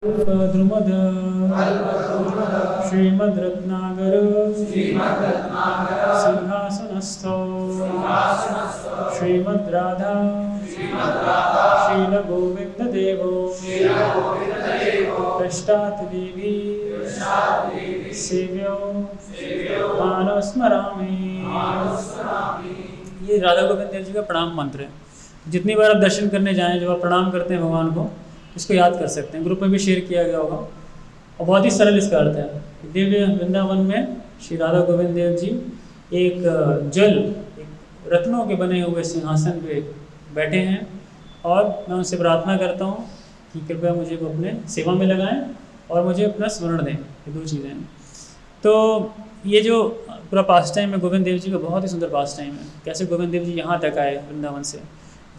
द्रुमद श्रीमद्रत्नागर सिंहासनस्थो श्रीमद्राधा शीलगोविन्ददेवो पृष्ठात् देवी सेव्यो मानस्मरामि। ये राधा गोविंद देव जी का प्रणाम मंत्र है। जितनी बार आप दर्शन करने जाएं, जब आप प्रणाम करते हैं भगवान को, इसको याद कर सकते हैं। ग्रुप में भी शेयर किया गया होगा और बहुत ही सरल इसका अर्थ है। दिव्य वृंदावन में श्री राधा गोविंद देव जी एक रत्नों के बने हुए सिंहासन पे बैठे हैं और मैं उनसे प्रार्थना करता हूँ कि कृपया मुझे वो अपने सेवा में लगाएं और मुझे अपना स्मरण दें। ये दो चीज़ें हैं। तो ये जो पूरा पास टाइम है गोविंद देव जी का, बहुत ही सुंदर पास टाइम है। कैसे गोविंद देव जी यहाँ तक आए वृंदावन से,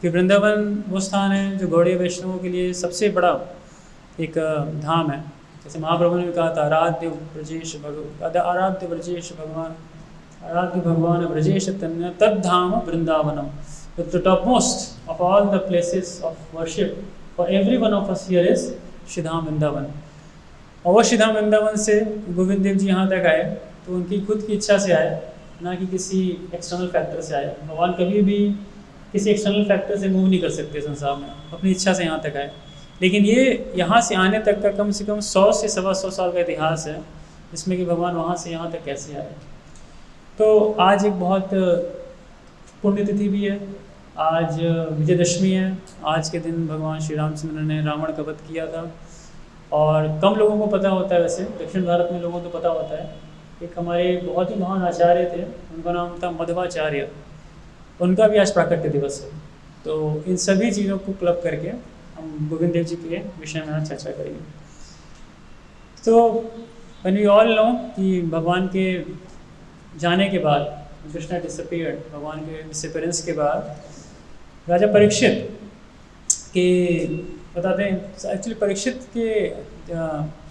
कि वृंदावन वो स्थान है जो गौड़ीय वैष्णवों के लिए सबसे बड़ा एक धाम है। जैसे महाप्रभु ने भी कहा था, आराध्य भगवान ब्रजेश तन्य तद धाम वृंदावनम। The top most of all the places of worship for every one of us here is Shridham Vrindavan. और वो श्रीधाम वृंदावन से गोविंद देव जी यहाँ तक आए तो उनकी खुद की इच्छा से आए, ना कि किसी एक्सटर्नल फैक्टर से आए। भगवान कभी भी किसी एक्सटर्नल फैक्टर से मूव नहीं कर सकते संसार में, अपनी इच्छा से यहाँ तक आए। लेकिन ये यहाँ से आने तक का कम से कम 100 से 125 साल का इतिहास है, जिसमें कि भगवान वहाँ से यहाँ तक कैसे आए। तो आज एक बहुत पुण्यतिथि भी है। आज विजयदशमी है। आज के दिन भगवान श्री रामचंद्र ने रावण का वध किया था और कम लोगों को पता होता है। वैसे दक्षिण भारत में लोगों को पता होता है। एक हमारे बहुत ही महान आचार्य थे, उनका नाम था मध्वाचार्य, उनका भी आज प्राकट्य दिवस है। तो इन सभी चीज़ों को क्लब करके हम गोविंद देव जी के विषय में चर्चा करेंगे। तो when we all know कि भगवान के जाने के बाद, कृष्णा डिसअपीयर्ड, भगवान के डिसअपीयरेंस के बाद राजा परीक्षित के बताते हैं, एक्चुअली परीक्षित के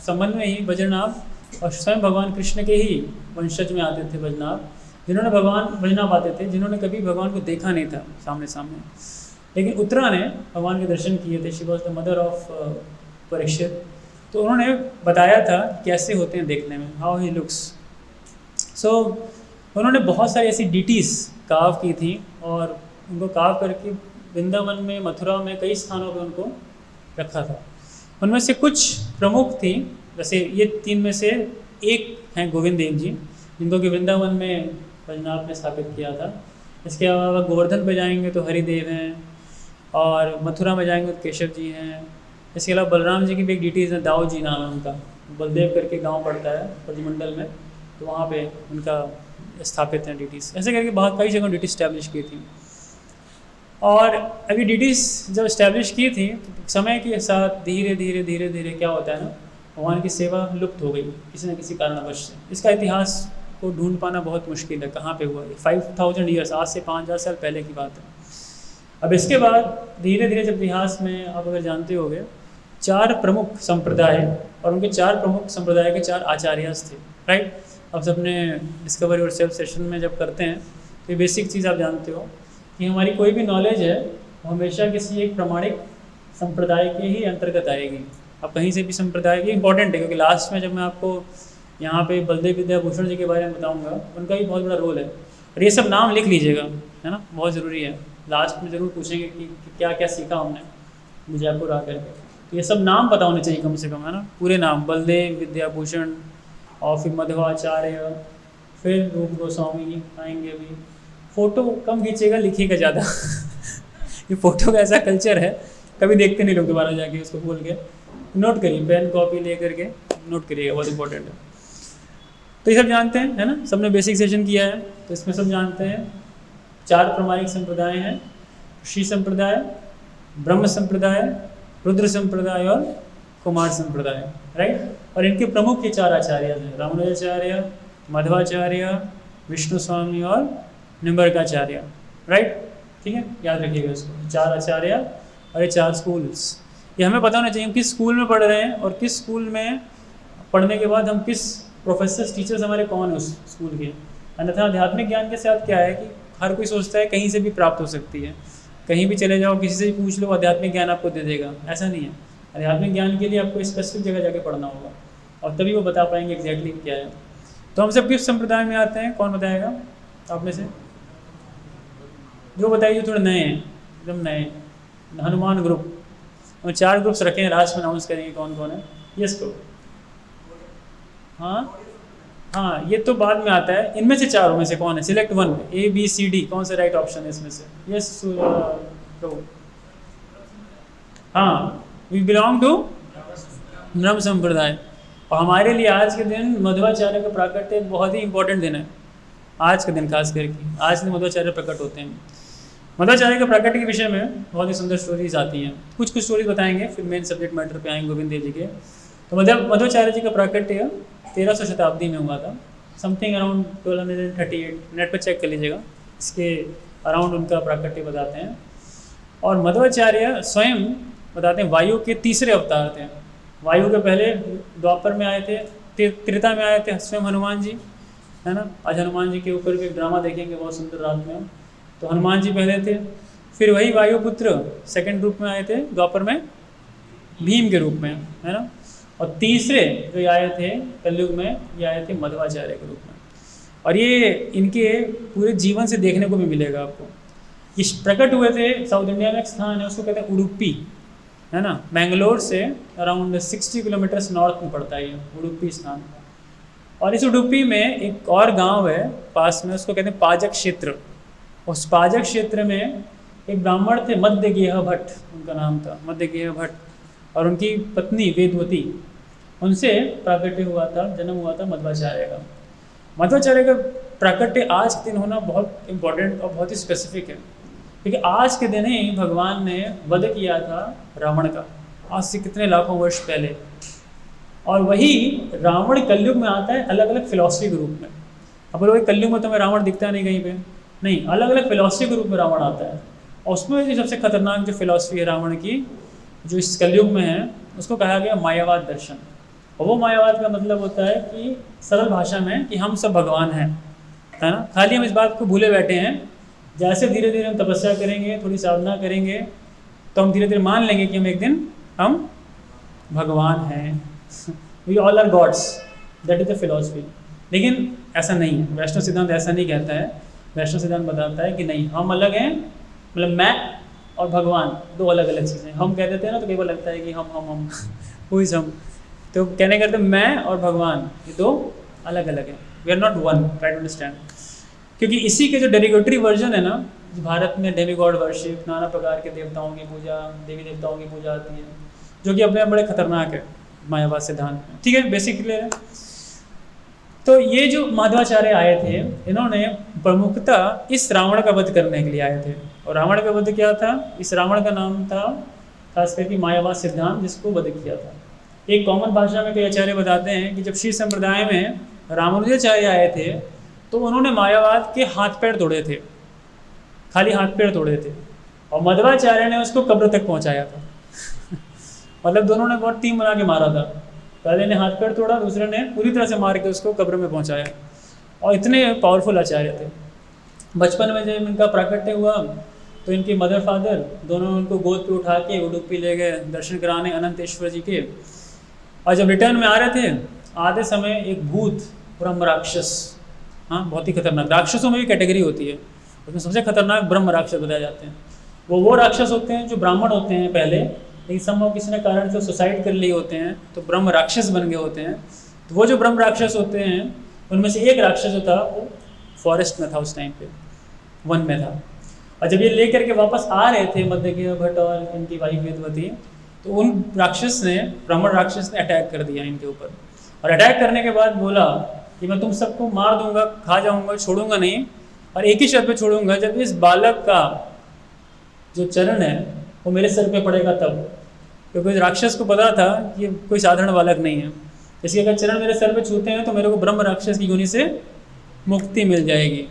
संबंध में ही बज्रनाभ और स्वयं भगवान कृष्ण के ही वंशज में आते थे बज्रनाभ, जिन्होंने बज्रनाभ आते थे जिन्होंने कभी भगवान को देखा नहीं था सामने सामने। लेकिन उत्तरा ने भगवान के दर्शन किए थे। She was the mother of Parikshit. तो उन्होंने बताया था कैसे होते हैं देखने में, हाउ ही लुक्स। सो उन्होंने बहुत सारी ऐसी डिटीज़ कार्व की थी और उनको कार्व करके वृंदावन में, मथुरा में, कई स्थानों पे उनको रखा था। उनमें से कुछ प्रमुख थी, जैसे ये 3 में से एक हैं गोविंद देव जी, जिनको कि वृंदावन में बज्रनाभ ने स्थापित किया था। इसके अलावा गोवर्धन पे जाएंगे तो हरिदेव हैं और मथुरा में जाएंगे तो केशव जी हैं। इसके अलावा बलराम जी की भी एक डिटीज़ है, दाऊ जी नाम है उनका, बलदेव करके गांव पड़ता है ब्रजमंडल में, तो वहाँ पे उनका स्थापित है डिटीज़। ऐसे करके बहुत कई जगह डिटीज़ स्टैब्लिश की थी। और अभी डिटीज़ जब इस्टेब्लिश की थी तो समय के साथ धीरे धीरे धीरे धीरे क्या होता है ना, भगवान की सेवा लुप्त हो गई किसी न किसी कारणवश से। इसका इतिहास को ढूंढ पाना बहुत मुश्किल है, कहाँ पे हुआ है। 5000 ईयर्स, आज से 5000 साल पहले की बात है। अब इसके बाद धीरे धीरे जब इतिहास में आप अगर जानते होंगे, 4 प्रमुख संप्रदाय और उनके 4 प्रमुख संप्रदाय के 4 आचार्यस थे, राइट। अब सबने डिस्कवर योर सेल्फ सेशन में जब करते हैं तो ये बेसिक चीज़ आप जानते हो कि हमारी कोई भी नॉलेज है वो हमेशा किसी एक प्रमाणिक संप्रदाय के ही अंतर्गत आएगी। अब कहीं से भी संप्रदाय की इंपॉर्टेंट है, क्योंकि लास्ट में जब मैं आपको यहाँ पे बलदेव विद्याभूषण जी के बारे में बताऊँगा, उनका भी बहुत बड़ा रोल है। और ये सब नाम लिख लीजिएगा, है ना, बहुत ज़रूरी है। लास्ट में ज़रूर पूछेंगे कि क्या क्या सीखा हमने जयपुर आकर के, तो ये सब नाम पता होने चाहिए कम से कम, है ना। पूरे नाम, बलदेव विद्याभूषण और फिर मध्वाचार्य, फिर रूप गोस्वामी आएंगे भी। फ़ोटो कम खींचेगा, लिखिएगा ज़्यादा। ये फ़ोटो का ऐसा कल्चर है, कभी देखते नहीं लोग दोबारा जाके उसको खोल के। नोट करिए, पेन कॉपी ले करके नोट करिएगा, बहुत इंपॉर्टेंट है। तो ये सब जानते हैं, है ना, सबने बेसिक सेशन किया है तो इसमें सब जानते हैं। 4 प्रमाणिक संप्रदाय हैं, ऋषि संप्रदाय, ब्रह्म संप्रदाय, रुद्र संप्रदाय और कुमार संप्रदाय, राइट। और इनके प्रमुख ये 4 आचार्य हैं, रामानुजाचार्य, मध्वाचार्य, विष्णु स्वामी और निम्बर्काचार्य, राइट। ठीक है, याद रखिएगा इसको, 4 आचार्य और ये 4 स्कूल्स। ये हमें पता होना चाहिए हम किस स्कूल में पढ़ रहे हैं और किस स्कूल में पढ़ने के बाद हम किस प्रोफेसर्स, टीचर्स हमारे कौन है उस स्कूल के। अन्यथा आध्यात्मिक ज्ञान के साथ क्या है कि हर कोई सोचता है कहीं से भी प्राप्त हो सकती है, कहीं भी चले जाओ, किसी से भी पूछ लो, आध्यात्मिक ज्ञान आपको दे देगा, ऐसा नहीं है। आध्यात्मिक ज्ञान के लिए आपको स्पेसिफिक जगह जाके पढ़ना होगा और तभी वो बता पाएंगे एग्जैक्टली क्या है। तो हम सब किस संप्रदाय में आते हैं, कौन बताएगा आप में से? जो बताइए, जो थोड़े नए हैं, एकदम नए। हनुमान ग्रुप, और 4 ग्रुप्स रखे हैं, लास्ट में अनाउंस करेंगे कौन कौन है। यस को हाँ, ये तो बाद में आता है। इनमें से 4 में से कौन है? सिलेक्ट 1, ABCD, कौन सा राइट ऑप्शन है इसमें से? यस प्रभु। हाँ, वी बिलोंग टू ब्रह्म संप्रदाय। और हमारे लिए आज के दिन मध्वाचार्य का प्राकट्य एक बहुत ही इंपॉर्टेंट दिन है। आज के दिन खास करके, आज दिन मध्वाचार्य प्रकट होते हैं। मध्वाचार्य के प्राकट्य के विषय में बहुत ही सुंदर स्टोरीज आती हैं। कुछ स्टोरीज बताएंगे, फिर मेन सब्जेक्ट मैटर पे आएंगे गोविंद देव जी के। तो मध्वाचार्य जी का प्राकट्य 1300 शताब्दी में हुआ था, समथिंग अराउंड 1238। नेट पर चेक कर लीजिएगा, इसके अराउंड उनका प्राकट्य बताते हैं। और मध्वाचार्य स्वयं बताते हैं वायु के तीसरे अवतार थे। वायु के पहले द्वापर में आए थे, त्रेता में आए थे स्वयं हनुमान जी, है ना। आज हनुमान जी के ऊपर भी एक ड्रामा देखेंगे बहुत सुंदर रात में। तो हनुमान जी पहले थे, फिर वही वायुपुत्र सेकंड रूप में आए थे द्वापर में, भीम के रूप में, है ना। और तीसरे जो आए थे कलयुग में, ये आए थे मध्वाचार्य के रूप में। और ये इनके पूरे जीवन से देखने को भी मिलेगा आपको। ये प्रकट हुए थे साउथ इंडिया में, एक स्थान है उसको कहते हैं उडुपी, है ना। बेंगलोर से अराउंड 60 किलोमीटर्स नॉर्थ में पड़ता है ये उडुपी स्थान। और इस उडुपी में एक और गांव है पास में, उसको कहते हैं पाजक क्षेत्र। उस पाजक क्षेत्र में एक ब्राह्मण थे, मध्यगेह भट्ट उनका नाम था, मध्यगेह भट्ट। और उनकी पत्नी वेदवती, उनसे प्राकट्य हुआ था, जन्म हुआ था मध्वाचार्य का। मध्वाचार्य का प्राकट्य आज के दिन होना बहुत इंपॉर्टेंट और बहुत ही स्पेसिफिक है, क्योंकि आज के दिन ही भगवान ने वध किया था रावण का, आज से कितने लाखों वर्ष पहले। और वही रावण कलयुग में आता है अलग अलग फिलॉसफी के रूप में। अब लोग कलयुग में तो हमें रावण दिखता नहीं कहीं पे, नहीं, अलग अलग फिलॉसफी के रूप में रावण आता है। और उसमें जो सबसे खतरनाक जो फिलॉसफी है रावण की, जो इस कलयुग में है, उसको कहा गया मायावाद दर्शन। और वो मायावाद का मतलब होता है कि सरल भाषा में कि हम सब भगवान हैं, है ना। खाली हम इस बात को भूले बैठे हैं, जैसे धीरे धीरे हम तपस्या करेंगे, थोड़ी साधना करेंगे, तो हम धीरे धीरे मान लेंगे कि हम एक दिन हम भगवान हैं। We all are gods, that is the philosophy. लेकिन ऐसा नहीं है, वैष्णव सिद्धांत ऐसा नहीं कहता है। वैष्णव सिद्धांत बताता है कि नहीं, हम अलग हैं, मतलब मैं और भगवान दो अलग अलग चीज़ें। हम कह देते हैं ना, तो कई बार लगता है कि हम हु इज हम, तो कहने करते मैं और भगवान ये दो अलग अलग हैं, we are not one, try to understand. क्योंकि इसी के जो डेरिवेटरी वर्जन है ना, भारत में डेमी गॉड वर्शिप, नाना प्रकार के देवताओं की पूजा, देवी देवताओं की पूजा आती है, जो कि अपने आप बड़े खतरनाक है मायावाद सिद्धांत में। ठीक है, बेसिक क्लियर है। तो ये जो माधवाचार्य आए थे, इन्होंने प्रमुखतः इस रावण का वध करने के लिए आए थे। और रावण का वध क्या था? इस रावण का नाम था खास करके मायावाद सिद्धांत, जिसको वध किया था। एक कॉमन भाषा में कई आचार्य बताते हैं कि जब श्री संप्रदाय में रामानुजाचार्य आए थे, तो उन्होंने मायावाद के हाथ पैर तोड़े थे, खाली हाथ पैर तोड़े थे, और मध्वाचार्य ने उसको कब्र तक पहुंचाया था। मतलब दोनों ने बहुत टीम बना के मारा था, पहले ने हाथ पैर तोड़ा, दूसरे ने पूरी तरह से मार के उसको कब्र में पहुंचाया। और इतने पावरफुल आचार्य थे। बचपन में जब इनका प्राकट्य हुआ, तो इनके मदर फादर दोनों उनको गोद पे उठा के उडुपी ले गए दर्शन कराने अनंतेश्वर जी के। और जब रिटर्न में आ रहे थे, आधे समय एक भूत, ब्रह्म राक्षस, हाँ बहुत ही खतरनाक, राक्षसों में भी कैटेगरी होती है, उसमें सबसे खतरनाक ब्रह्म राक्षस बताए जाते हैं। वो राक्षस होते हैं जो ब्राह्मण होते हैं पहले, लेकिन संभव किसी ने कारण से सुसाइड कर लिए होते हैं, तो ब्रह्म राक्षस बन गए होते हैं। तो वो जो ब्रह्म राक्षस होते हैं, उनमें से एक राक्षस जो था वो फॉरेस्ट में था, उस टाइम पे वन में था। और जब ये लेकर के वापस आ रहे थे मध्यगेह भट्ट और इनकी वाइफ वेदवती, तो उन राक्षस ने, ब्राह्मण राक्षस ने अटैक कर दिया इनके ऊपर। और अटैक करने के बाद बोला कि मैं तुम सबको मार दूंगा, खा जाऊंगा, छोड़ूंगा नहीं, और एक ही शर्त पे छोड़ूंगा, जब इस बालक का जो चरण है वो मेरे सर पे पड़ेगा तब। क्योंकि राक्षस को पता था कि कोई साधारण बालक नहीं है, इसलिए अगर चरण मेरे सर पे छूते हैं तो मेरे को ब्रह्म राक्षस की योनि से मुक्ति मिल जाएगी।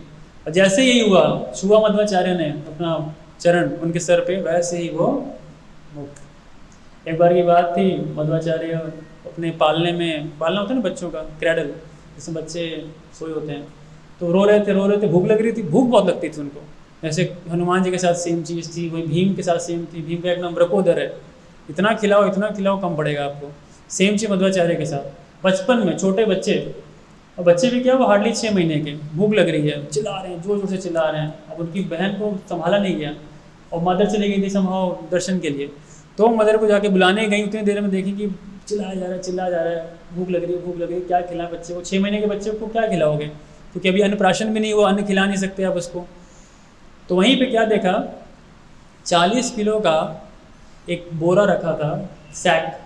और जैसे यही हुआ, छुआ मध्वाचार्य ने अपना चरण उनके सर पे, वैसे ही वो मुक्त। एक बार की बात थी, मध्वाचार्य अपने पालने में, पालना होता है ना बच्चों का, क्रैडल, जिसमें बच्चे सोए होते हैं, तो रो रहे थे, भूख लग रही थी, भूख बहुत लगती थी उनको। जैसे हनुमान जी के साथ सेम चीज़ थी, वही भीम के साथ सेम थी। भीम का एक नाम रकोदर है, इतना खिलाओ कम पड़ेगा आपको। सेम चीज़ मध्वाचार्य के साथ। बचपन में छोटे बच्चे, और बच्चे भी क्या, वो हार्डली 6 महीने के, भूख लग रही है, चिल्ला रहे हैं, जोर जोर से चिल्ला रहे हैं। अब उनकी बहन को संभाला नहीं गया और मदर चली गई थी संभाव दर्शन के लिए, तो मदर को जाके बुलाने गई, उतनी देर में देखी कि चिल्लाया जा रहा है, भूख लग रही है, क्या खिलाएं बच्चे को। 6 महीने के बच्चे को क्या खिलाओगे, क्योंकि अभी अन्नप्राशन भी नहीं हुआ, अन्न खिला नहीं सकते आप उसको। तो वहीं पे क्या देखा, 40 किलो का एक बोरा रखा था, सैक,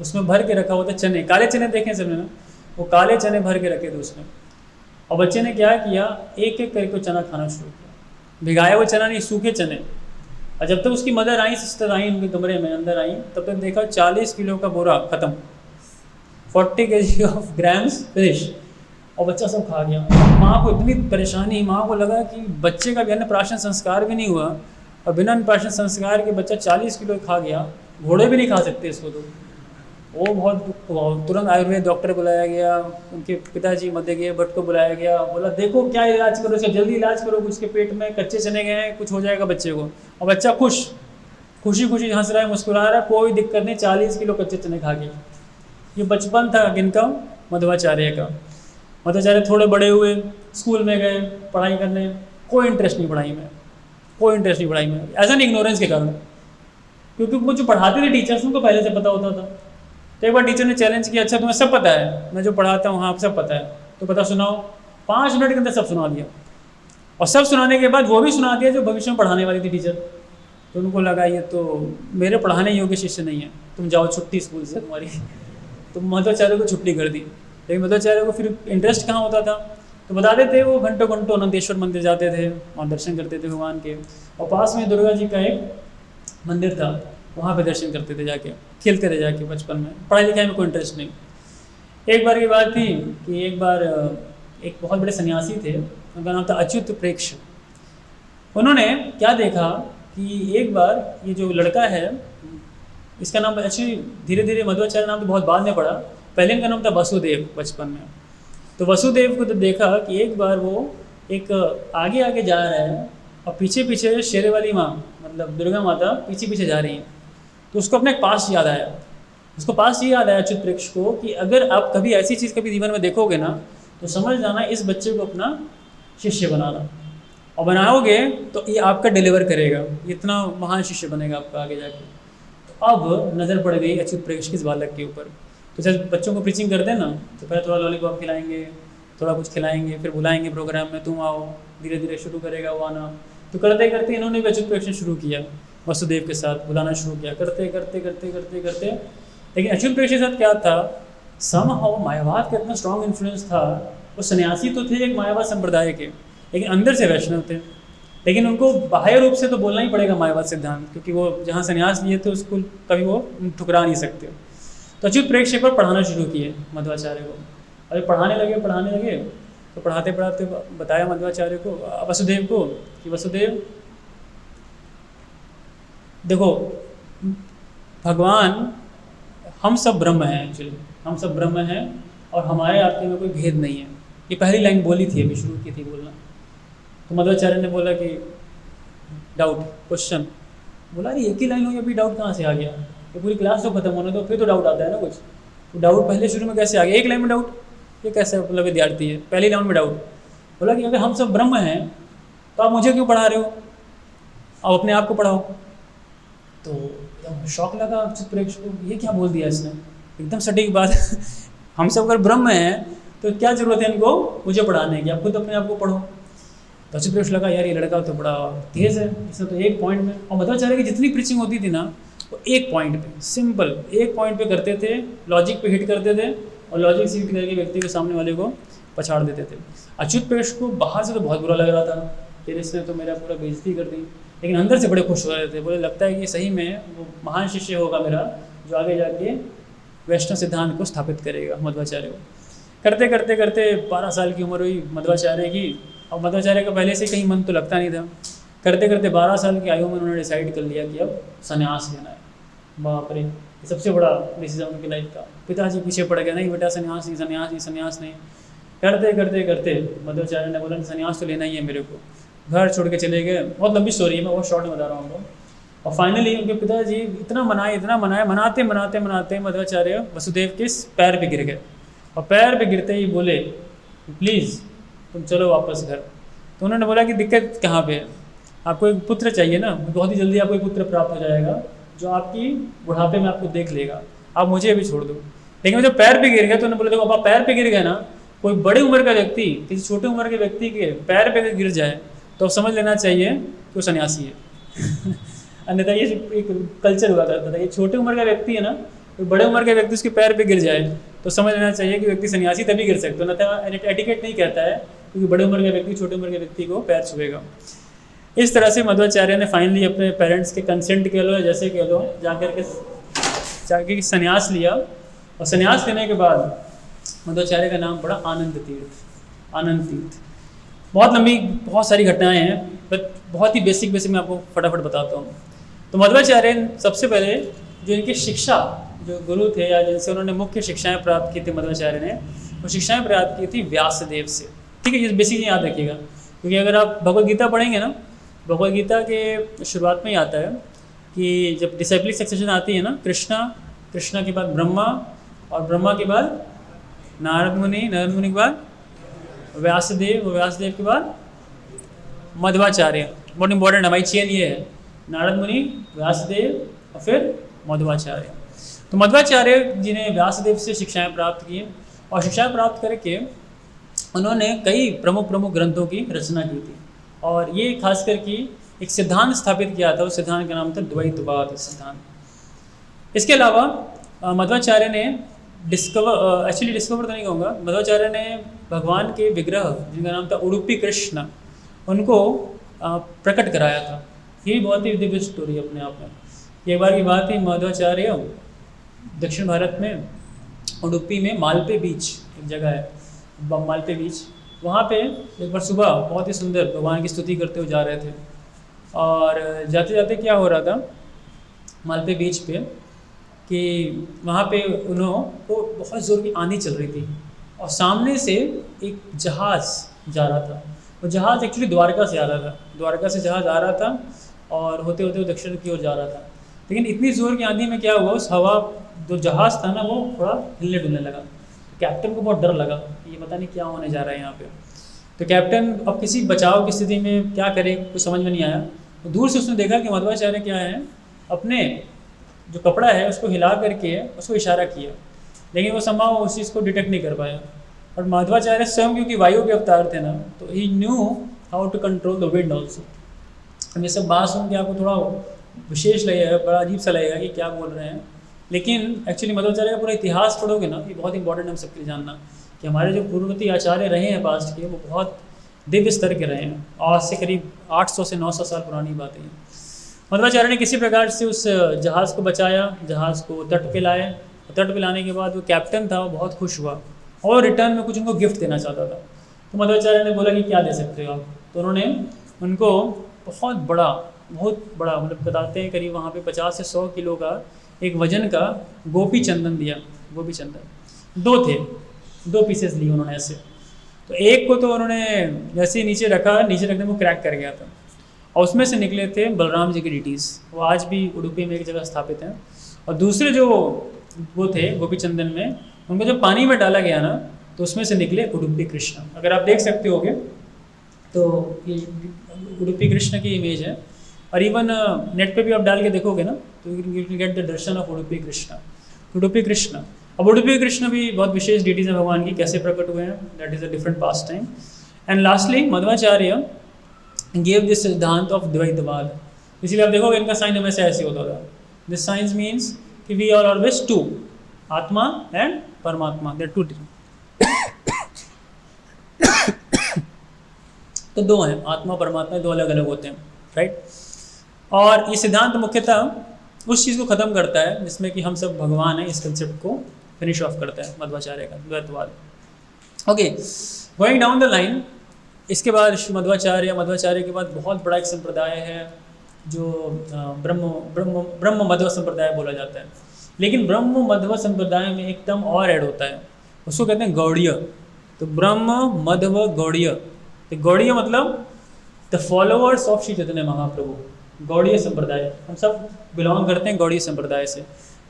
उसमें भर के रखा हुआ था चने, काले चने देखे सबने ना, वो काले चने भर के रखे थे उसमें। और बच्चे ने क्या किया, एक एक करके चना खाना शुरू किया, भिगाया हुआ चना नहीं, सूखे चने। और जब तक उसकी मदर आई, सिस्टर आई उनके कमरे में, अंदर आई, तब तक देखा 40 किलो का बोरा खत्म, 40 kg ऑफ ग्राम्स फिनिश, और बच्चा सब खा गया। माँ को इतनी परेशानी, माँ को लगा कि बच्चे का भी अन्नप्राशन संस्कार भी नहीं हुआ, और बिना अन्नप्राशन संस्कार के बच्चा 40 किलो खा गया, घोड़े भी नहीं खा सकते इसको। तो वो बहुत दुख हुआ, तुरंत आयुर्वेद डॉक्टर बुलाया गया, उनके पिताजी मध्य भट्ट को बुलाया गया, बोला देखो क्या इलाज करो, इसका जल्दी इलाज करो, उसके पेट में कच्चे चने गए हैं, कुछ हो जाएगा बच्चे को। और बच्चा खुशी खुशी हंस रहा है, मुस्कुरा रहा है, कोई दिक्कत नहीं, 40 किलो कच्चे चने खा गए। ये बचपन था किनका, मध्वाचार्य का। मध्वाचार्य थोड़े बड़े हुए, स्कूल में गए पढ़ाई करने, कोई इंटरेस्ट नहीं पढ़ाई में, ऐसा नहीं इग्नोरेंस के कारण, क्योंकि वो जो पढ़ाते थे टीचर्स उनको पहले से पता होता था। तो एक बार टीचर ने चैलेंज किया, अच्छा तुम्हें सब पता है, मैं जो पढ़ाता हूँ हाँ सब पता है, तो पता सुनाओ। 5 मिनट के अंदर सब सुना दिया, और सब सुनाने के बाद वो भी सुना दिया जो भविष्य में पढ़ाने वाली थी टीचर। तो उनको लगा ये तो मेरे पढ़ाने योग्य शिष्य नहीं है, तुम जाओ छुट्टी स्कूल से तुम्हारी। तो मध्वाचार्य को छुट्टी कर दी। लेकिन मध्वाचार्य को फिर इंटरेस्ट कहाँ होता था, तो बताते थे वो घंटों घंटों अनंतेश्वर मंदिर जाते थे और दर्शन करते थे भगवान के, और पास में दुर्गा जी का एक मंदिर था, वहाँ पे दर्शन करते थे जाके, खेलते थे जाके बचपन में, पढ़ाई लिखाई में कोई इंटरेस्ट नहीं। एक बार की बात थी कि एक बार एक बहुत बड़े सन्यासी थे, उनका नाम था अच्युत प्रेक्ष। उन्होंने क्या देखा कि एक बार ये जो लड़का है, इसका नाम एक्चुअली धीरे धीरे मध्वाचार्य नाम तो बहुत बाद में पड़ा, पहले इनका नाम था वसुदेव बचपन में। तो वसुदेव को तो देखा कि एक बार वो एक आगे आगे जा रहा है और पीछे पीछे शेरे वाली माँ, मतलब दुर्गा माता पीछे पीछे जा रही हैं। तो उसको अपने पास याद आया, ये याद आया अच्युत प्रेक्ष को कि अगर आप कभी ऐसी चीज़ कभी जीवन में देखोगे ना, तो समझ जाना इस बच्चे को अपना शिष्य बनाना, और बनाओगे तो ये आपका डिलीवर करेगा, इतना महान शिष्य बनेगा आपका आगे जाके। तो अब नज़र पड़ गई अच्युत प्रेक्ष के इस बालक के ऊपर। तो जब बच्चों को प्रीचिंग करते हैं ना, तो पहले थोड़ा लॉलीपॉप खिलाएंगे, थोड़ा कुछ खिलाएंगे, फिर बुलाएंगे प्रोग्राम में, तुम आओ, धीरे धीरे शुरू करेगा वो आना। तो करते करते इन्होंने भी अच्युत प्रेक्ष शुरू किया, वसुदेव के साथ बुलाना शुरू किया, करते करते करते करते करते। लेकिन अच्युत प्रेक्ष के साथ क्या था, समहाउ मायावाद का इतना स्ट्रॉन्ग इन्फ्लुएंस था। वो सन्यासी तो थे एक मायावाद संप्रदाय के, लेकिन अंदर से वैष्णव थे। लेकिन उनको बाह्य रूप से तो बोलना ही पड़ेगा मायावाद सिद्धांत, क्योंकि वो जहाँ सन्यास लिए थे उसको कभी वो ठुकरा नहीं सकते। तो अच्युत प्रेक्ष पर पढ़ाना शुरू किए मध्वाचार्य को, और पढ़ाने लगे तो पढ़ाते पढ़ाते बताया मध्वाचार्य को, वसुदेव को, कि वसुदेव देखो, भगवान, हम सब ब्रह्म हैं, एक्चुअली हम सब ब्रह्म हैं, और हमारे आपके में कोई भेद नहीं है। ये पहली लाइन बोली थी, अभी शुरू की थी बोलना। तो मध्वाचार्य ने बोला कि डाउट, क्वेश्चन, बोला अरे एक ही लाइन हुई, अभी डाउट कहाँ से आ गया, ये पूरी क्लास तो खत्म होने दो, फिर तो डाउट आता है ना कुछ। तो डाउट पहले शुरू में कैसे आ गया, एक लाइन में डाउट, ये कैसे मतलब विद्यार्थी है, पहली लाइन में डाउट। बोला कि अगर हम सब ब्रह्म हैं तो आप मुझे क्यों पढ़ा रहे हो, आप अपने आप को पढ़ाओ। तो एकदम शौक लगा अच्युत प्रेक्ष को, ये क्या बोल दिया इसने, एकदम सटीक बात। हम सब अगर ब्रह्म हैं तो क्या जरूरत है इनको मुझे पढ़ाने की, आप खुद अपने आप को पढ़ो। तो अच्युत प्रेक्ष लगा यार ये लड़का तो बड़ा तेज़ है, इसने तो एक पॉइंट में, और मध्वाचार्य की जितनी प्रीचिंग होती थी ना, वो एक पॉइंट पे, सिंपल एक पॉइंट पे करते थे, लॉजिक पे हिट करते थे, और लॉजिक से हिट करके व्यक्ति के सामने वाले को पछाड़ देते थे। अच्युत प्रेक्ष को बाहर से तो बहुत बुरा लग रहा था कि इसने तो मेरा पूरा बेइज्जती कर दी, लेकिन अंदर से बड़े खुश हो रहे थे। बोले लगता है कि सही में वो महान शिष्य होगा मेरा, जो आगे जाके वैष्णव सिद्धांत को स्थापित करेगा मध्वाचार्य को। करते करते करते 12 साल की उम्र हुई मध्वाचार्य की, और मध्वाचार्य का पहले से कहीं मन तो लगता नहीं था। करते करते 12 साल की आयु में उन्होंने डिसाइड कर लिया कि अब संन्यास लेना है। बाप रे, ये सबसे बड़ा डिसीजन उनकी लाइफ का। पिताजी पीछे पड़ गए, नहीं बेटा संन्यास नहीं, संन्यास नहीं, संन्यास नहीं। करते करते करते मध्वाचार्य ने बोला संन्यास तो लेना ही है मेरे को, घर छोड़ के चले गए। बहुत लंबी स्टोरी है, मैं बहुत शॉर्ट में बता रहा हूँ आपको। और फाइनली उनके पिताजी इतना मनाए, मनाते मनाते मनाते मध्वाचार्य वसुदेव के पैर पे गिर गए। और पैर पे गिरते ही बोले प्लीज़ तुम चलो वापस घर। तो उन्होंने बोला कि दिक्कत कहाँ पे है, आपको एक पुत्र चाहिए ना, बहुत ही जल्दी आपको एक पुत्र प्राप्त हो जाएगा जो आपकी बुढ़ापे में आपको देख लेगा, आप मुझे भी छोड़ दो। लेकिन जब पैर पे गिर गए तो उन्होंने बोला देखो अब आप पैर पे गिर गए ना, कोई बड़ी उम्र का व्यक्ति किसी छोटे उम्र के व्यक्ति के पैर पे गिर जाए तो समझ लेना चाहिए कि वो सन्यासी है। अन्यथा ये एक कल्चर हुआ करता था, ये छोटे उम्र का व्यक्ति है ना, कोई बड़े उम्र के व्यक्ति उसके पैर पे गिर जाए तो समझ लेना चाहिए कि व्यक्ति सन्यासी तभी गिर सकते हो, अन्यथा एटिकेट नहीं कहता है क्योंकि बड़े उम्र का व्यक्ति छोटे उम्र के व्यक्ति को पैर छुएगा। इस तरह से मध्वाचार्य ने फाइनली अपने पेरेंट्स के कंसेंट कह लो या जैसे कह लो जाके संन्यास लिया। और संन्यास लेने के बाद मध्वाचार्य का नाम पड़ा आनंद तीर्थ। बहुत लंबी बहुत सारी घटनाएं हैं, बट बहुत ही बेसिक मैं आपको फटाफट बताता हूँ। तो मध्वाचार्य सबसे पहले जो इनकी शिक्षा, जो गुरु थे या जिनसे उन्होंने मुख्य शिक्षाएं प्राप्त की थी मध्वाचार्य ने, वो शिक्षाएं प्राप्त की थी व्यासदेव से। ठीक है, ये बेसिक याद रखिएगा क्योंकि अगर आप भगवद गीता पढ़ेंगे ना, भगवद गीता के शुरुआत में ही आता है कि जब डिसाइप्लिक सक्सेशन आती है ना, कृष्णा के बाद ब्रह्मा, और ब्रह्मा के बाद नारद मुनि के बाद व्यासदेव के बाद मध्वाचार्य। बहुत इंपॉर्टेंट हमारी चेन ये है, नारद मुनि, व्यासदेव और फिर मध्वाचार्य। तो मध्वाचार्य जी ने व्यासदेव से शिक्षाएं प्राप्त की और शिक्षाएं प्राप्त करके उन्होंने कई प्रमुख ग्रंथों की रचना की थी। और ये खासकर कि एक सिद्धांत स्थापित किया था, उस सिद्धांत का नाम था द्वैतवाद सिद्धांत। इसके अलावा मध्वाचार्य ने डिस्कवर तो नहीं कहूँगा, मध्वाचार्य ने भगवान के विग्रह जिनका नाम था उडुपी कृष्ण, उनको प्रकट कराया था। ये भी बहुत ही दिव्य स्टोरी अपने आप में। एक बार की बात थी, मध्वाचार्य दक्षिण भारत में उडुपी में मालपे बीच एक जगह है, मालपे बीच, वहाँ पे एक बार सुबह बहुत ही सुंदर भगवान की स्तुति करते हुए जा रहे थे। और जाते जाते क्या हो रहा था मालपे बीच पे कि वहाँ पे उन्होंने बहुत ज़ोर की आंधी चल रही थी और सामने से एक जहाज़ जा रहा था। वो जहाज़ एक्चुअली द्वारका से आ रहा था, द्वारका से जहाज़ आ रहा था और होते होते दक्षिण की ओर जा रहा था। लेकिन इतनी ज़ोर की आंधी में क्या हुआ, उस हवा जो जहाज़ था ना वो थोड़ा हिलने डुलने लगा। कैप्टन को बहुत डर लगा, ये पता नहीं क्या होने जा रहा है यहाँ पे। तो कैप्टन अब किसी बचाव की स्थिति में क्या करे, कुछ समझ में नहीं आया। तो दूर से उसने देखा कि मध्वाचार्य क्या है, अपने जो कपड़ा है उसको हिला करके उसको इशारा किया, लेकिन वो संभव उस चीज़ को डिटेक्ट नहीं कर पाया। और मध्वाचार्य स्वयं क्योंकि वायु के अवतार थे ना, तो he knew how to control the wind also. ये सब बात सुन के आपको थोड़ा विशेष लगेगा, बड़ा अजीब सा लगेगा कि क्या बोल रहे हैं, लेकिन एक्चुअली मध्वाचार्य का पूरा इतिहास पढ़ोगे ना, ये बहुत इंपॉर्टेंट है हम सबके लिए जानना कि हमारे जो पूर्ववर्ती आचार्य रहे हैं पास्ट के, वो बहुत दिव्य स्तर के रहे हैं। आज से करीब 800 से 900 साल पुरानी बातें हैं। मध्वाचार्य ने किसी प्रकार से उस जहाज़ को बचाया, जहाज़ को तट पे लाए। तट पे लाने के बाद वो कैप्टन था, वो बहुत खुश हुआ और रिटर्न में कुछ उनको गिफ्ट देना चाहता था। तो मध्वाचार्य ने बोला कि क्या दे सकते हो आप। तो उन्होंने उनको बहुत बड़ा मतलब बताते हैं करीब वहाँ पे 50 से 100 किलो का एक वजन का गोपी चंदन दिया। गोपी चंदन 2 थे, 2 पीसेस लिए उन्होंने ऐसे। तो एक को तो उन्होंने जैसे ही नीचे रखने को क्रैक कर गया था और उसमें से निकले थे बलराम जी की डिटीज़, वो आज भी उडुपी में एक जगह स्थापित हैं। और दूसरे जो वो थे गोपी चंदन में, उनको जब पानी में डाला गया ना तो उसमें से निकले उडुपी कृष्ण। अगर आप देख सकते होगे तो ये उडुपी कृष्ण की इमेज है। और इवन नेट पे भी आप डाल के देखोगे ना तो you will get the Darshan of Udupi Krishna. Udupi Krishna, अब उडुपी कृष्ण भी बहुत विशेष डिटीज है भगवान की, कैसे प्रकट हुए हैं, that is a different past time. And lastly Madhvacharya gave this सिद्धांत ऑफ द्वैतवाद। इसीलिए आप देखोगे इनका साइन हमेशा ऐसे होता था। दिस साइंस मीन्स कि वी आर ऑलवेज टू, आत्मा एंड परमात्मा, देयर टू डिफरेंट। तो 2 हैं, आत्मा परमात्मा 2 अलग अलग होते हैं, राइट। और ये सिद्धांत मुख्यतः उस चीज़ को ख़त्म करता है जिसमें कि हम सब भगवान हैं, इस कंसेप्ट को फिनिश ऑफ करता है मध्वाचार्य का द्वैतवाद। Okay, going down the line, इसके बाद मध्वाचार्य के बाद बहुत बड़ा एक संप्रदाय है जो ब्रह्म मध्व संप्रदाय बोला जाता है। लेकिन ब्रह्म मध्व संप्रदाय में एक टर्म और ऐड होता है, उसको कहते हैं गौड़ीय। तो ब्रह्म मध्व गौड़ीय, तो गौड़ीय मतलब the followers of Shri Chaitanya महाप्रभु, गौड़ीय संप्रदाय, हम सब बिलोंग करते हैं गौड़ीय संप्रदाय से।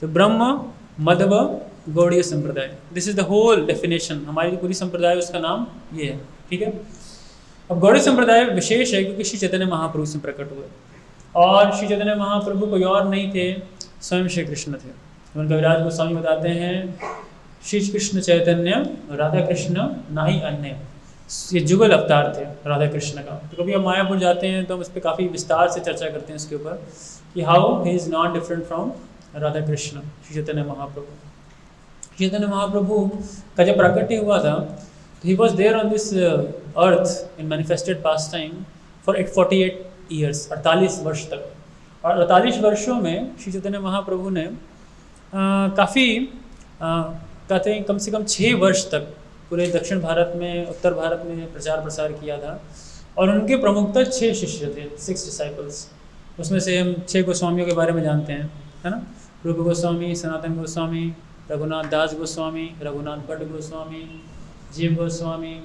तो ब्रह्म Madhva Gaudiya Sampradaya, this is the whole definition, हमारी पूरी संप्रदाय उसका नाम ये है, ठीक है। अब गौड़ीय संप्रदाय विशेष है क्योंकि श्री चैतन्य महाप्रभु से प्रकट हुए, और श्री चैतन्य महाप्रभु कोई और नहीं थे, स्वयं श्री कृष्ण थे। उनका विराज गोस्वामी बताते हैं श्री कृष्ण चैतन्य राधा कृष्ण ना ही अन्य, ये जुगल अवतार थे राधा कृष्ण का। तो कभी हम मायापुर जाते हैं तो हम इस पर काफ़ी विस्तार से चर्चा करते हैं इसके ऊपर कि how he is not different from Radha Krishna, Shri Chaitanya Mahaprabhu. Chaitanya Mahaprabhu का जब प्राकट्य हुआ था तो he was there on this earth in manifested past time for 48 years, 48 वर्ष तक। और 48 वर्षों में श्री चैतन्य महाप्रभु ने काफ़ी कहते हैं कम से कम 6 वर्ष तक पूरे दक्षिण भारत में, उत्तर भारत में प्रचार प्रसार किया था। और उनके प्रमुखतः 6 शिष्य थे, 6 डिसाइपल्स। उसमें से हम 6 गोस्वामियों के बारे में जानते हैं, है ना। रूप गोस्वामी, सनातन गोस्वामी, रघुनाथ दास गोस्वामी, रघुनाथ भट्ट गोस्वामी, जीव गोस्वामी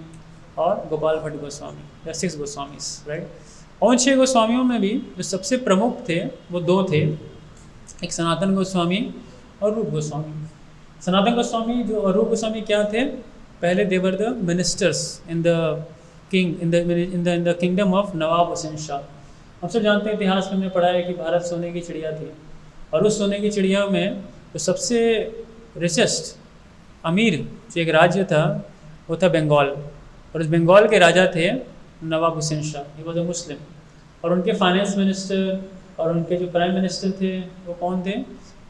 और गोपाल भट्ट गोस्वामी, या 6 गोस्वामीज, राइट। और उन 6 गोस्वामियों में भी जो सबसे प्रमुख थे वो 2 थे, एक सनातन गोस्वामी और रूप गोस्वामी। सनातन गोस्वामी जो और रूप गोस्वामी क्या थे, पहले they were the ministers in the kingdom of Nawab Hussain Shah. हम सब जानते हैं, इतिहास में हमने पढ़ा है कि भारत सोने की चिड़िया थी, और उस सोने की चिड़िया में जो सबसे रिचेस्ट अमीर जो एक राज्य था वो था बंगाल, और उस बंगाल के राजा थे Nawab Hussain Shah, he was a Muslim. और उनके फाइनेंस मिनिस्टर और उनके जो प्राइम मिनिस्टर थे वो कौन थे,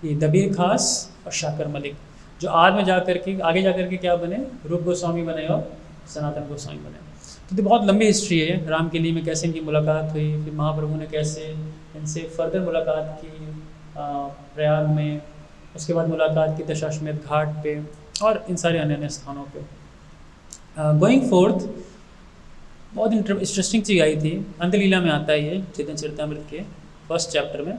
ये दबीर खास और शाकर मलिक, जो आगे जाकर के क्या बने, रूप गोस्वामी बने और सनातन गोस्वामी बने। तो बहुत लंबी हिस्ट्री है राम के लिए में कैसे इनकी मुलाकात हुई, फिर महाप्रभु ने कैसे इनसे फर्दर मुलाकात की प्रयाग में, उसके बाद मुलाकात की दशाश्वमेध घाट पे और इन सारे अन्य अन्य स्थानों पे। गोइंग फोर्थ बहुत इंटरेस्टिंग चीज़ आई थी, अंतलीला में आता है ये चैतन्य चरितामृत के 1st चैप्टर में,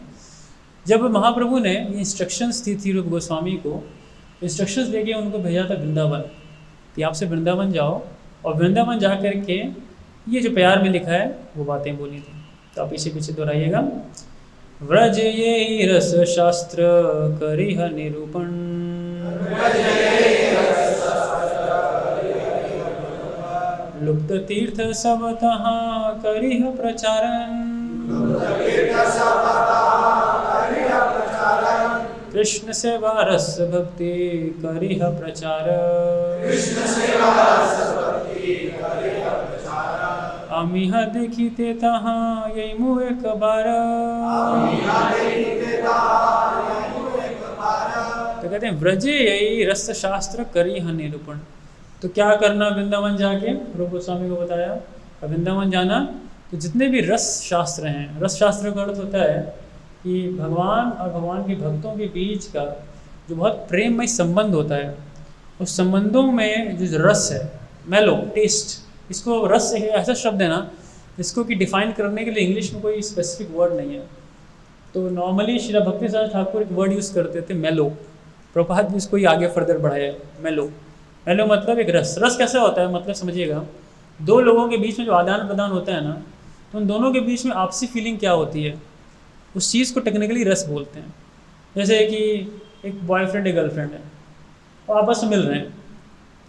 जब महाप्रभु ने इंस्ट्रक्शंस दी थी रूप गोस्वामी को, इंस्ट्रक्शंस देके उनको भेजा था वृंदावन कि आप से वृंदावन जाओ, और वृंदावन जा कर के ये जो प्यार में लिखा है वो बातें बोली थी। तो आप इसे पीछे दोहराइएगा। व्रज ये रस शास्त्र करिह निरूपण, लुप्त तीर्थ सब तहाँ करिह प्रचारन, कृष्ण सेवा रस भक्ति करिह प्रचार, अमिह देखिते तहाँ यही मुँह एक बार। तो कहते हैं व्रजे यही रस शास्त्र करिह निरूपण। तो क्या करना वृंदावन जाके, रूप गोस्वामी को बताया वृंदावन जाना तो जितने भी रस शास्त्र हैं, रस शास्त्र का अर्थ होता है कि भगवान और भगवान के भक्तों के बीच का जो बहुत प्रेममय संबंध होता है, उस संबंधों में जो रस है, मेलो, टेस्ट, इसको रस एक ऐसा शब्द है ना इसको कि डिफाइन करने के लिए इंग्लिश में कोई स्पेसिफिक वर्ड नहीं है। तो नॉर्मली श्री भक्ति साहब ठाकुर एक वर्ड यूज़ करते थे मेलो, प्रभात भी इसको ही आगे फर्दर बढ़ाया मेलो। मेलो मतलब एक रस। रस कैसा होता है, मतलब समझिएगा, 2 लोगों के बीच में जो आदान प्रदान होता है ना, तो उन दोनों के बीच में आपसी फीलिंग क्या होती है, उस चीज़ को टेक्निकली रस बोलते हैं। जैसे कि एक बॉयफ्रेंड एक गर्लफ्रेंड है और आपस में मिल रहे हैं,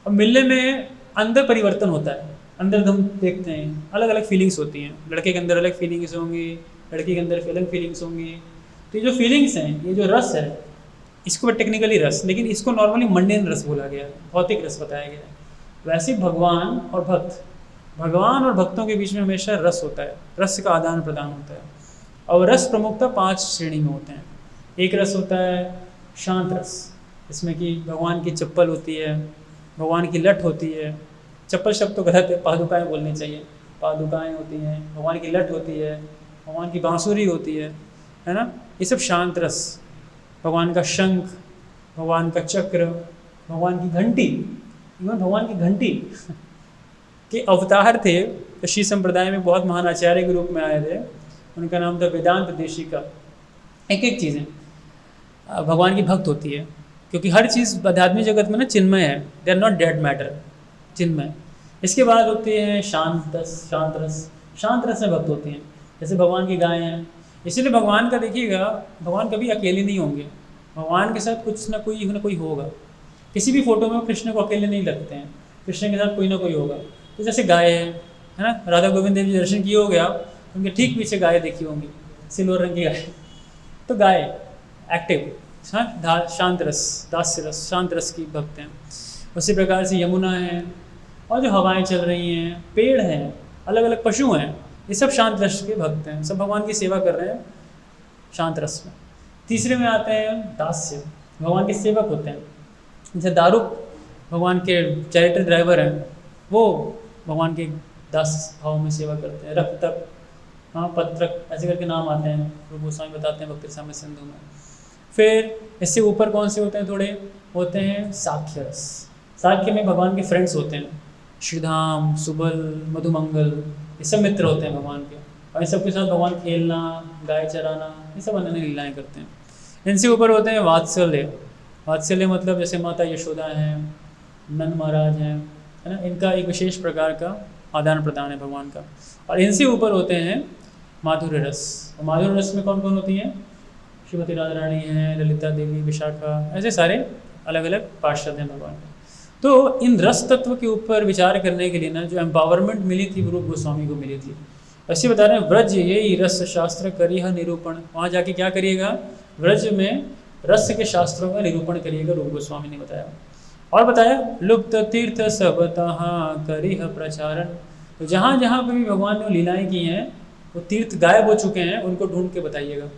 और मिलने में अंदर परिवर्तन होता है, अंदर हम देखते हैं अलग अलग फीलिंग्स होती हैं। लड़के के अंदर अलग फीलिंग्स होंगी, लड़की के अंदर अलग फीलिंग्स होंगी। तो ये जो फीलिंग्स हैं, ये जो रस है, इसको टेक्निकली रस, लेकिन इसको नॉर्मली मंडेन रस बोला गया है, भौतिक रस बताया गया है। वैसे भगवान और भक्त, भगवान और भक्तों के बीच में हमेशा रस होता है, रस का आदान प्रदान होता है। और रस प्रमुखतः 5 श्रेणी में होते हैं। एक रस होता है शांत रस, इसमें कि भगवान की चप्पल होती है, भगवान की लठ होती है। चप्पल शब्द तो गलत है, पादुकाएँ बोलनी चाहिए। पादुकाएँ होती हैं, भगवान की लठ होती है, भगवान की बांसुरी होती है ना, ये सब शांत रस। भगवान का शंख, भगवान का चक्र, भगवान की घंटी, इवन भगवान की घंटी के अवतार थे तो श्री संप्रदाय में बहुत महान आचार्य के रूप में आए थे, उनका नाम था वेदांत देशिका। एक एक चीज़ें भगवान की भक्त होती है, क्योंकि हर चीज़ आध्यात्मिक जगत में ना चिन्मय है, they are not dead matter, चिन्मय। इसके बाद होती है शांत रस। शांत रस में भक्त होती हैं, जैसे भगवान की गाय हैं, इसीलिए भगवान का देखिएगा, भगवान कभी अकेले नहीं होंगे, भगवान के साथ कुछ ना कोई होगा। किसी भी फोटो में कृष्ण को अकेले नहीं लगते हैं, कृष्ण के साथ कोई ना कोई होगा। तो जैसे गाय है ना, राधा गोविंद देव जी दर्शन किए हो गया, उनके ठीक पीछे गाय देखी होंगी, सिल्वर रंग की गाय। तो गाय एक्टिव, शांत रस, दास्य रस, शांत रस की भक्त हैं। उसी प्रकार से यमुना है, और जो हवाएं चल रही हैं, पेड़ हैं, अलग अलग पशु हैं, ये सब शांत रस के भक्त हैं, सब भगवान की सेवा कर रहे हैं शांत रस में। तीसरे में आते हैं दास्य, भगवान के सेवक होते हैं। जैसे दारुक भगवान के चैरिटी ड्राइवर हैं, वो भगवान के दास भाव में सेवा करते हैं। रक्तक, हाँ, पत्रक, ऐसे करके नाम आते हैं, रूप गोस्वामी बताते हैं भक्ति रसामृत सिंधु में। फिर इससे ऊपर कौन से होते हैं, थोड़े होते हैं साख्य रस। साख्य में भगवान के फ्रेंड्स होते हैं, श्रीधाम, सुबल, मधुमंगल, ये सब मित्र होते हैं भगवान के, और इन सबके साथ भगवान खेलना, गाय चराना, ये सब अन्य लीलाएँ करते हैं। इनसे ऊपर होते हैं वात्सल्य। वात्सल्य मतलब जैसे माता यशोदा हैं, नंद महाराज हैं, है ना, इनका एक विशेष प्रकार का आदान प्रदान है भगवान का। और इनसे ऊपर होते हैं माधुर्य रस। और माधुर्य रस में कौन कौन होती हैं, श्रीमती राधा रानी हैं, ललिता देवी, विशाखा, ऐसे सारे अलग अलग पार्षद हैं भगवान के। तो इन रस तत्व के ऊपर विचार करने के लिए ना जो एम्पावरमेंट मिली थी रूप गोस्वामी को मिली थी। ऐसे बता रहे हैं, व्रज ये रस शास्त्र करिए निरूपण, वहाँ जाके क्या करिएगा, व्रज में रस के शास्त्रों का निरूपण करिएगा, रूप गोस्वामी ने बताया। और बताया लुप्त तीर्थ सब तहाँ करिह प्रचारण, तो जहाँ जहाँ पर भी भगवान ने लीलाएँ की हैं वो तीर्थ गायब हो चुके हैं, उनको ढूंढ के बताइएगा।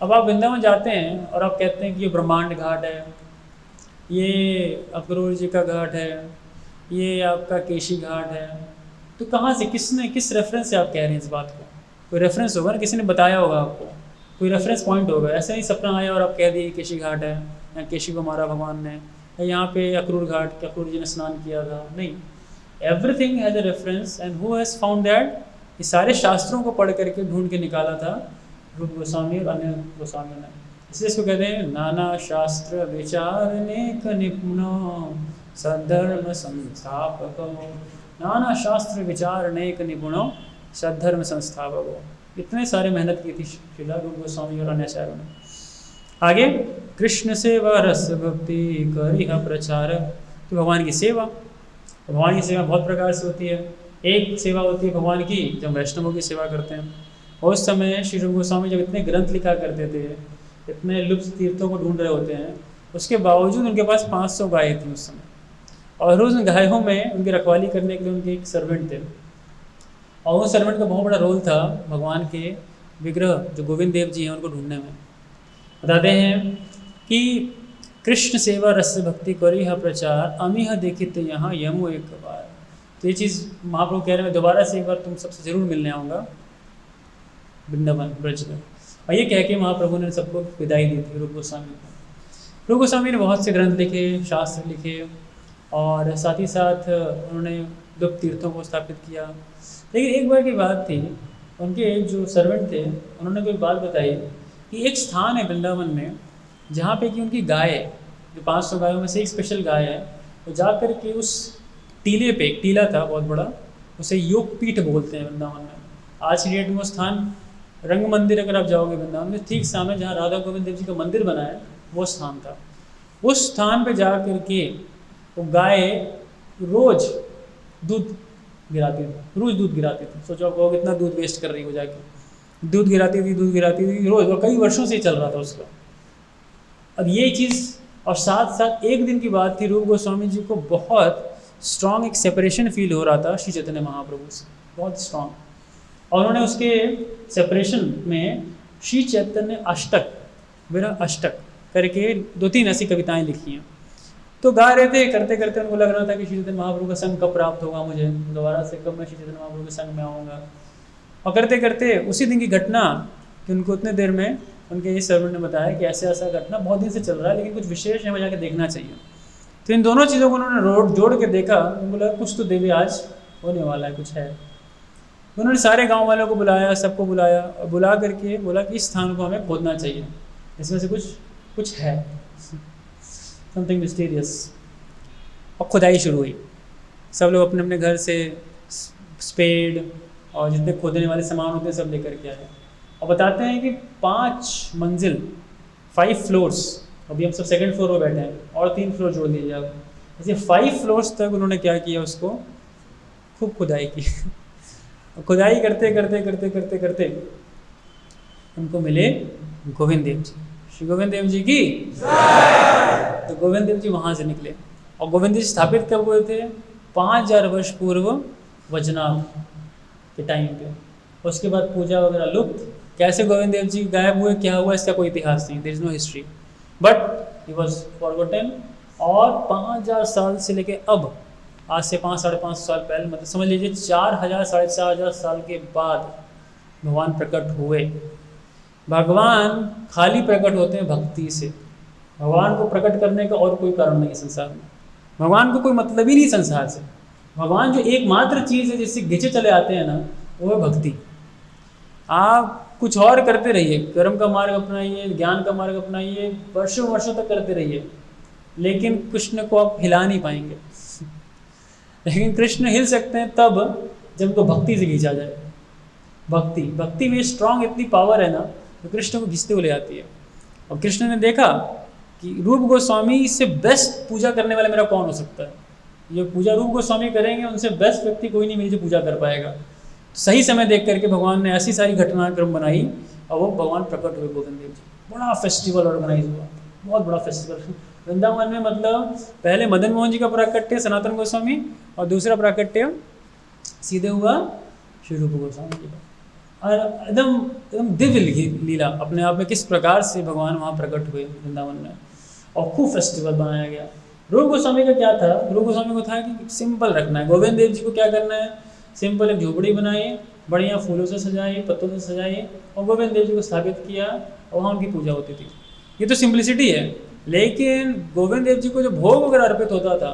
अब आप वृंदावन जाते हैं और आप कहते हैं कि ये ब्रह्मांड घाट है, ये अक्रूर जी का घाट है, ये आपका केशी घाट है, तो कहाँ से, किस रेफरेंस से आप कह रहे हैं इस बात को? कोई रेफरेंस होगा ना, किसी ने बताया होगा आपको, कोई रेफरेंस पॉइंट होगा। ऐसे ही सपना आया और आप कह दिए केशी घाट है, या केशी को मारा भगवान ने, या यहाँ पे अक्रूर घाट, अक्रूर जी ने स्नान किया था, नहीं। Everything has a reference, and who has found that, ये सारे शास्त्रों को पढ़ करके ढूंढ के निकाला था रूप गोस्वामी और अन्य गोस्वामियों ने। इसलिए इसको कहते हैं नाना शास्त्र विचारनेक निपुणो सद्धर्म संस्थापको, नाना शास्त्र विचारनेक निपुणो सद्धर्म संस्थापको। इतने सारे मेहनत की थी श्रीला रूप गोस्वामी और अन्य आचार्यों ने। आगे कृष्ण सेवा रस भक्ति करिह प्रचार, तो भगवान की सेवा, भगवान की सेवा बहुत प्रकार से होती है। एक सेवा होती है भगवान की जब वैष्णवों की सेवा करते हैं, और उस समय श्री रूप गोस्वामी जब इतने ग्रंथ लिखा करते थे, इतने लुप्त तीर्थों को ढूंढ रहे होते हैं, उसके बावजूद उनके पास 500 गायें थी उस समय, और उन गायों में उनकी रखवाली करने के लिए उनके एक सर्वेंट थे, और उस सर्वेंट का बहुत बड़ा रोल था भगवान के विग्रह जो गोविंद देव जी हैं उनको ढूंढने में। बताते हैं कि कृष्ण सेवा रस भक्ति करिह प्रचार, अमिह देखित यहाँ यमु एक बार। तो ये चीज़ महाप्रभु कह रहे हैं, दोबारा से एक बार तुम सबसे ज़रूर मिलने आऊँगा वृंदावन ब्रज में। और ये कह के महाप्रभु ने सबको विदाई दी थी रूप गोस्वामी को। रूप गोस्वामी ने बहुत से ग्रंथ लिखे, शास्त्र लिखे, और साथ ही साथ उन्होंने लुप्त तीर्थों को स्थापित किया। लेकिन एक बार की बात थी, उनके जो सर्वेंट थे उन्होंने कोई बात बताई कि एक स्थान है वृंदावन में जहाँ पे कि उनकी गाय, जो 500 गायों में से एक स्पेशल गाय है, तो जा कर के उस टीले पे, एक टीला था बहुत बड़ा, उसे योगपीठ बोलते हैं वृंदावन में। आज की डेट में वो स्थान रंग मंदिर, अगर आप जाओगे वृंदावन में, ठीक सामने जहाँ राधा गोविंद देव जी का मंदिर बना है वो स्थान था। उस स्थान पे जा कर के वो गाय रोज दूध गिराती थी, रोज दूध गिराती थी। सोचो आप लोग इतना दूध वेस्ट कर रही हो, जाके दूध गिराती थी रोज, और कई वर्षों से ही चल रहा था उसका। अब ये चीज़, और साथ साथ एक दिन की बात थी, रूप गोस्वामी जी को बहुत स्ट्रॉन्ग एक सेपरेशन फील हो रहा था श्री चैतन्य महाप्रभु से, बहुत स्ट्रॉन्ग। और उन्होंने उसके सेपरेशन में श्री चैतन्य अष्टक, विरह अष्टक करके 2-3 ऐसी कविताएं लिखी हैं। तो गा रहे थे, करते करते उनको लग रहा था कि श्री चैतन्य महाप्रभु का संग कब प्राप्त होगा मुझे, दोबारा से कब मैं श्री चैतन्य महाप्रभु के संग में आऊँगा। और करते करते उसी दिन की घटना कि उनको उतने देर में उनके इस सर्वेंट ने बताया कि ऐसा ऐसा घटना बहुत दिन से चल रहा है, लेकिन कुछ विशेष है, हमें जाके देखना चाहिए। तो इन दोनों चीज़ों को उन्होंने जोड़ के देखा, उनको लगा कुछ तो देवी आज होने वाला है, कुछ है। उन्होंने सारे गांव वालों को बुलाया, सबको बुलाया, और बुला करके बोला कि इस स्थान को हमें खोदना चाहिए, इसमें से कुछ है, समथिंग मिस्टीरियस। और खुदाई शुरू हुई। सब लोग अपने अपने घर से स्पेड और जितने खोदने वाले सामान होते हैं सब लेकर के आए। अब बताते हैं कि 5 मंजिल 5 फ्लोर्स, अभी हम सब सेकंड फ्लोर पर बैठे हैं और 3 फ्लोर जोड़ दीजिए आप, ऐसे 5 फ्लोर्स तक उन्होंने क्या किया, उसको खूब खुदाई की। खुदाई करते करते करते करते करते उनको मिले गोविंद देव जी। श्री गोविंद देव जी की तो गोविंद देव जी वहाँ से निकले और गोविंद देव जी स्थापित कब हुए थे? 5000 वर्ष पूर्व वजनाभ के टाइम पे। उसके बाद पूजा वगैरह लुप्त। कैसे गोविंद देव जी गायब हुए, क्या हुआ, इसका कोई इतिहास नहीं, there is no history, but he was forgotten. और 5000 साल से लेके अब, आज से 5-5.5 साल पहले, मतलब समझ लीजिए 4000-4500 साल के बाद भगवान प्रकट हुए। भगवान खाली प्रकट होते हैं भक्ति से। भगवान को प्रकट करने का और कोई कारण नहीं है संसार में। भगवान को कोई मतलब ही नहीं संसार से। भगवान जो एकमात्र चीज़ है जिससे घिंचे चले आते हैं ना, वो है भक्ति। आप कुछ और करते रहिए, कर्म का मार्ग अपनाइए, ज्ञान का मार्ग अपनाइए, वर्षों वर्षों तक करते रहिए, लेकिन कृष्ण को आप हिला नहीं पाएंगे। लेकिन कृष्ण हिल सकते हैं तब जब उनको भक्ति से खींचा जाए। भक्ति में स्ट्रांग इतनी पावर है ना, तो कृष्ण को घिसते हुए ले आती है। और कृष्ण ने देखा कि रूप गोस्वामी से बेस्ट पूजा करने वाला मेरा कौन हो सकता है। ये पूजा रूप गोस्वामी करेंगे, उनसे बेस्ट व्यक्ति कोई नहीं मेरी जो पूजा कर पाएगा। सही समय देख करके भगवान ने ऐसी सारी घटनाक्रम बनाई और वो भगवान प्रकट हुए गोविंद देव जी। बड़ा फेस्टिवल ऑर्गेनाइज हुआ, बहुत बड़ा फेस्टिवल वृंदावन में। मतलब पहले मदन मोहन जी का प्राकट्य सनातन गोस्वामी और दूसरा प्राकट्य सीधे हुआ श्री रूप गोस्वामी जी का। और एकदम दिव्य लीला अपने आप में, किस प्रकार से भगवान वहाँ प्रकट हुए वृंदावन में, और खूब फेस्टिवल बनाया गया। रूप गोस्वामी का क्या था? रूप गोस्वामी को था कि सिंपल रखना है। गोविंद देव जी को क्या करना है? सिंपल एक झोपड़ी बनाई, बढ़िया फूलों से सजाई, पत्तों से सजाई, और गोविंद देव जी को स्थापित किया और वहाँ उनकी पूजा होती थी। ये तो सिंप्लिसिटी है। लेकिन गोविंद देव जी को जो भोग वगैरह अर्पित होता था,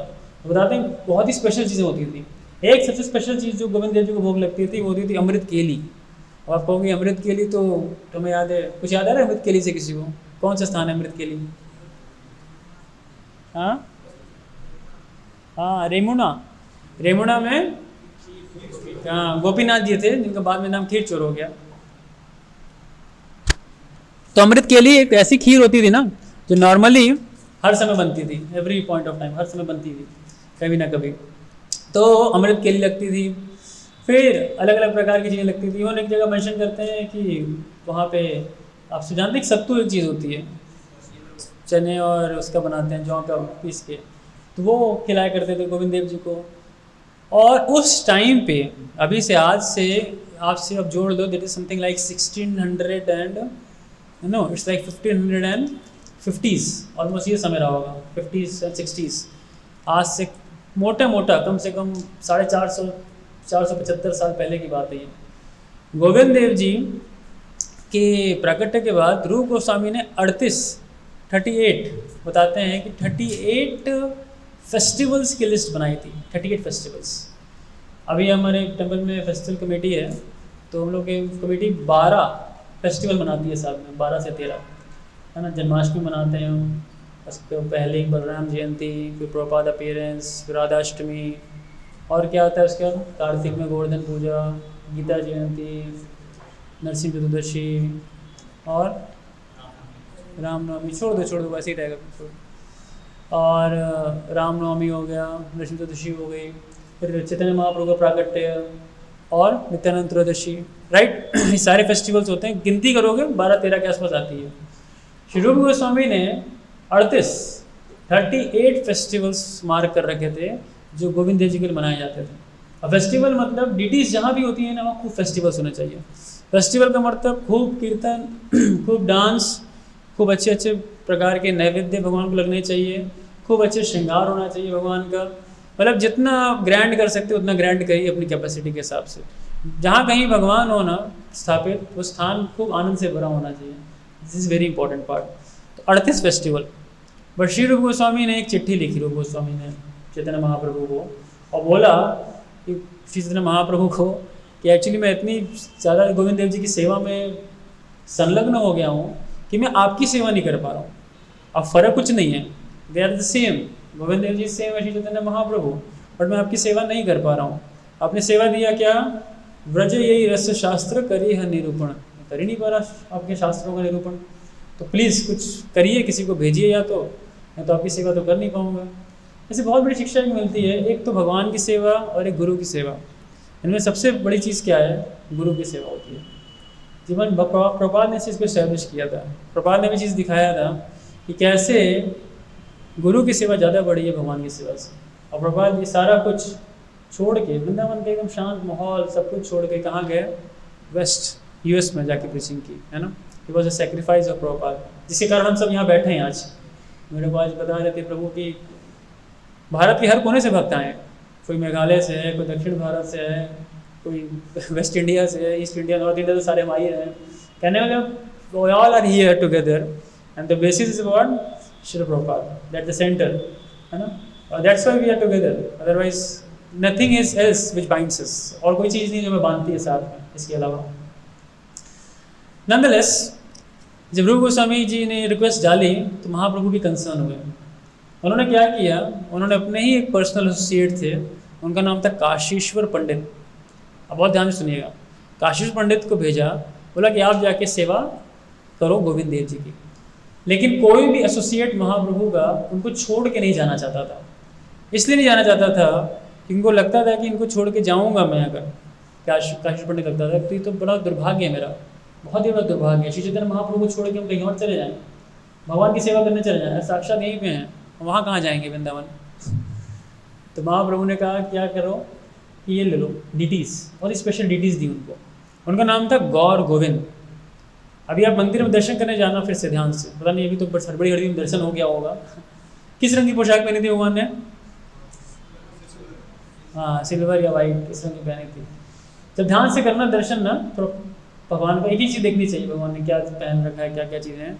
बताते हैं बहुत ही स्पेशल चीज़ें होती थी। एक सबसे स्पेशल चीज़ जो गोविंद देव जी को भोग लगती थी वो होती थी अमृत केली। और आप कहोगे अमृत केली, तो तुम्हें याद है, कुछ याद आ रहा है अमृत केली से किसी को? कौन सा स्थान है अमृत केली? हाँ, रेमुणा में गोपीनाथ जी थे, जिनका बाद में नाम खीर चोर हो गया। तो अमृत केली एक ऐसी खीर होती थी ना, जो नॉर्मली हर समय बनती थी, एवरी पॉइंट ऑफ टाइम हर समय बनती थी, कभी ना कभी। तो अमृत केली लगती थी, फिर अलग अलग प्रकार की चीज़ें लगती थी। और एक जगह मेंशन करते हैं कि वहाँ पे आपसे जानते हैं सत्तू एक चीज़ होती है, चने और उसका बनाते हैं, जौ का पीस के, तो वो खिलाया करते थे गोविंद देव जी को। और उस टाइम पे, अभी से आज से आपसे अब जोड़ दो, that is something like 1600 and no it's like 1550s, almost ये समय रहा होगा, 50s एंड 60s। आज से मोटा कम से कम 450 साल पहले की बात है ये। गोविंद देव जी के प्राकट्य के बाद रूप गोस्वामी ने 38 बताते हैं कि 38 फेस्टिवल्स की लिस्ट बनाई थी। 38 फेस्टिवल्स। अभी हमारे टेम्पल में फेस्टिवल कमेटी है, तो हम लोग की कमेटी 12 फेस्टिवल मनाती है साल में, 12 से 13, है ना। जन्माष्टमी मनाते हैं, उसके पहले बलराम जयंती, फिर प्रभुपाद अपीयरेंस, फिर राधाष्टमी, और क्या होता है उसके बाद कार्तिक में गोवर्धन पूजा, गीता जयंती, नरसिंह चतुर्दशी और रामनवमी। छोड़ दो वैसे ही रहेगा। और रामनवमी हो गया, नरसिंह चतुर्दशी हो गई, फिर चैतन्य महाप्रभु का प्राकट्य और नित्यानंद त्रयोदशी, राइट। ये सारे फेस्टिवल्स होते हैं, गिनती करोगे 12-13 के आसपास आती है। श्री रूप गोस्वामी ने 38 फेस्टिवल्स मार्क कर रखे थे जो गोविंद देव जी के लिए मनाए जाते थे। और फेस्टिवल मतलब डिटीज जहाँ भी होती है ना, वहाँ खूब फेस्टिवल्स होने चाहिए। फेस्टिवल का मतलब खूब कीर्तन, खूब डांस, खूब अच्छे प्रकार के नैवेद्य भगवान को लगने चाहिए, खूब अच्छे श्रृंगार होना चाहिए भगवान का। मतलब जितना ग्रैंड कर सकते उतना ग्रैंड करिए अपनी कैपेसिटी के हिसाब से। जहाँ कहीं भगवान हो ना स्थापित, वो स्थान खूब आनंद से भरा होना चाहिए। This is very important part. तो 38 फेस्टिवल। बट श्री रूप गोस्वामी ने एक चिट्ठी लिखी, रूप गोस्वामी ने चैतन्य महाप्रभु को, और बोला कि श्री चैतन्य महाप्रभु को कि एक्चुअली मैं इतनी ज़्यादा गोविंद देव जी की सेवा में संलग्न हो गया हूँ कि मैं आपकी सेवा नहीं कर पा रहा हूँ। अब फ़र्क कुछ नहीं है, they are the same, Govind Dev ji same है श्री चैतन्य महाप्रभु, बट मैं आपकी सेवा नहीं कर पा रहा हूँ। आपने सेवा दिया क्या? व्रज यही रस शास्त्र करी है निरूपण, कर ही नहीं पा रहा आपके शास्त्रों का निरूपण, तो प्लीज़ कुछ करिए, किसी को भेजिए या तो, मैं तो आपकी सेवा तो कर नहीं पाऊँगा। ऐसे बहुत बड़ी शिक्षा भी मिलती है, एक तो भगवान की सेवा और एक गुरु की सेवा। इनमें सबसे बड़ी चीज़ क्या है? गुरु की सेवा होती है। जीवन प्रभुपाद ने इस चीज़ को एस्टैब्लिश किया था। प्रभुपाद ने भी चीज़ दिखाया था कि कैसे गुरु की सेवा ज़्यादा बड़ी है भगवान की सेवा से। और प्रभुपाद ये सारा कुछ छोड़ के, वृंदावन के एकदम शांत माहौल सब कुछ छोड़ के कहाँ गए? वेस्ट यूएस में जाके प्रीचिंग की, है ना। It was a sacrifice of Prabhupada, जिसके कारण हम सब यहाँ बैठे हैं आज। मेरे को आज बता रहे थे प्रभु की भारत के हर कोने से भक्त आए, कोई मेघालय से है, कोई दक्षिण भारत से है, कोई वेस्ट इंडिया से है, ईस्ट इंडिया, नॉर्थ इंडिया से सारे हम आए हैं। कहने वाले we all are here together and the basis is about Shri Prabhupada, that the centre, है ना। और that's why we are together, otherwise nothing is else which binds us, और कोई चीज़ नहीं जो हमें बांधती है साथ में इसके अलावा। नॉनदलेस जब रूप गोस्वामी जी ने रिक्वेस्ट डाली तो महाप्रभु भी कंसर्न हुए। उन्होंने क्या किया? उन्होंने अपने ही एक पर्सनल एसोसिएट थे, उनका नाम था काशीश्वर पंडित। अब बहुत ध्यान से सुनिएगा। काशीश्वर पंडित को भेजा, बोला कि आप जाके सेवा करो गोविंद देव जी की। लेकिन कोई भी एसोसिएट महाप्रभु का उनको छोड़ के नहीं जाना चाहता था। इसलिए नहीं जाना चाहता था कि इनको लगता था कि इनको छोड़ के जाऊँगा मैं अगर, काशीश्वर पंडित लगता था तो ये तो बड़ा दुर्भाग्य है मेरा, बहुत ही बड़ा दुर्भाग्य है। श्री चैतन्य महाप्रभु को छोड़ के हम कहीं और चले जाएँ, भगवान की सेवा करने चले जाएँ, साक्षात यहीं पे हैं, वहाँ कहाँ जाएंगे वृंदावन। तो महाप्रभु ने कहा क्या करो कि ये ले लो डिटीज़, बहुत स्पेशल डिटीज़ दी उनको। उनका नाम था गौर गोविंद। अभी आप मंदिर में दर्शन करने जाना फिर से ध्यान से, पता नहीं अभी तो बड़ी हड़बड़ी में दर्शन हो गया होगा। किस रंग की पोशाक पहनी थी भगवान ने? हाँ, सिल्वर या वाइट, किस रंग की पहनी थी? जब ध्यान से करना दर्शन ना, तो भगवान को एक ही चीज़ देखनी चाहिए, भगवान ने क्या पहन रखा है, क्या क्या चीज़ें हैं।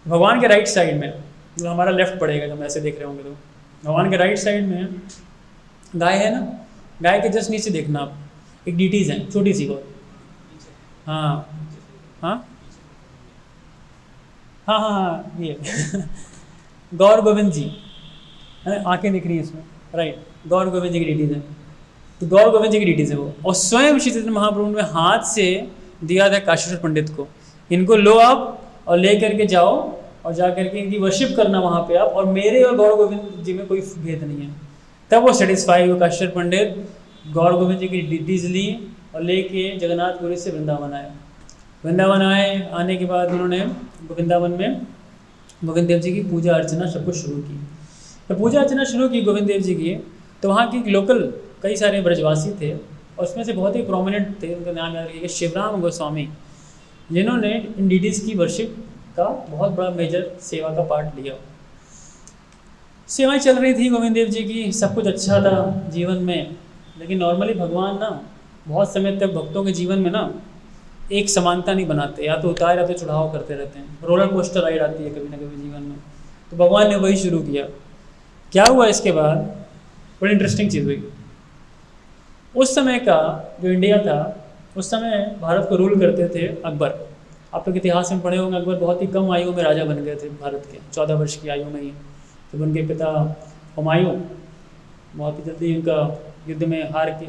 भगवान के राइट साइड में, जो हमारा लेफ्ट पड़ेगा जब ऐसे देख रहे होंगे, तो भगवान के राइट साइड में गाय है ना, गाय के जस्ट नीचे देखना आप, एक डीटीज़ है छोटी सी बहुत। हाँ हाँ हाँ हाँ हाँ, ये गौर गोविंद जी है, आंखें दिख रही हैं इसमें, राइट, गौर गोविंद जी की डीटीज़ है। तो गौर गोविंद जी की डीटीज़ है वो, और स्वयं श्री चैतन्य महाप्रभु ने हाथ से दिया था काशीश्वर पंडित को, इनको लो आप और ले करके जाओ और जा करके इनकी वर्शिप करना वहाँ पे आप, और मेरे और गौर गोविंद जी में कोई भेद नहीं है। तब वो सेटिस्फाई हुए काशीश्वर पंडित, गौर गोविंद जी की डीटीज़ ली और लेके जगन्नाथपुरी से वृंदावन आए। वृंदावन आए, आने के बाद उन्होंने वृंदावन में गोविंद देव जी की पूजा अर्चना सब कुछ शुरू की। तो पूजा अर्चना शुरू की गोविंद देव जी की, तो वहाँ की लोकल कई सारे ब्रजवासी थे, और उसमें से बहुत ही प्रोमिनेंट थे, उनका नाम याद रखिएगा, शिवराम गोस्वामी, जिन्होंने इन डीटीज़ की वर्शिप का बहुत बड़ा मेजर सेवा का पार्ट लिया। सेवाएं चल रही थी गोविंद देव जी की, सब कुछ अच्छा था जीवन में। लेकिन नॉर्मली भगवान ना बहुत समय तक भक्तों के जीवन में ना एक समानता नहीं बनाते, या तो उतार या तो चढ़ाव करते रहते हैं, रोलर कोस्टर राइड आती है कभी ना कभी जीवन में। तो भगवान ने वही शुरू किया। क्या हुआ इसके बाद? बड़ी इंटरेस्टिंग चीज़ हुई। उस समय का जो इंडिया था, उस समय भारत को रूल करते थे अकबर। आप लोग इतिहास में पढ़े होंगे, अकबर बहुत ही कम आयु में राजा बन गए थे भारत के, 14 वर्ष की आयु में ही। जब उनके पिता हुमायूं, बहुत ही जल्दी उनका युद्ध में हार के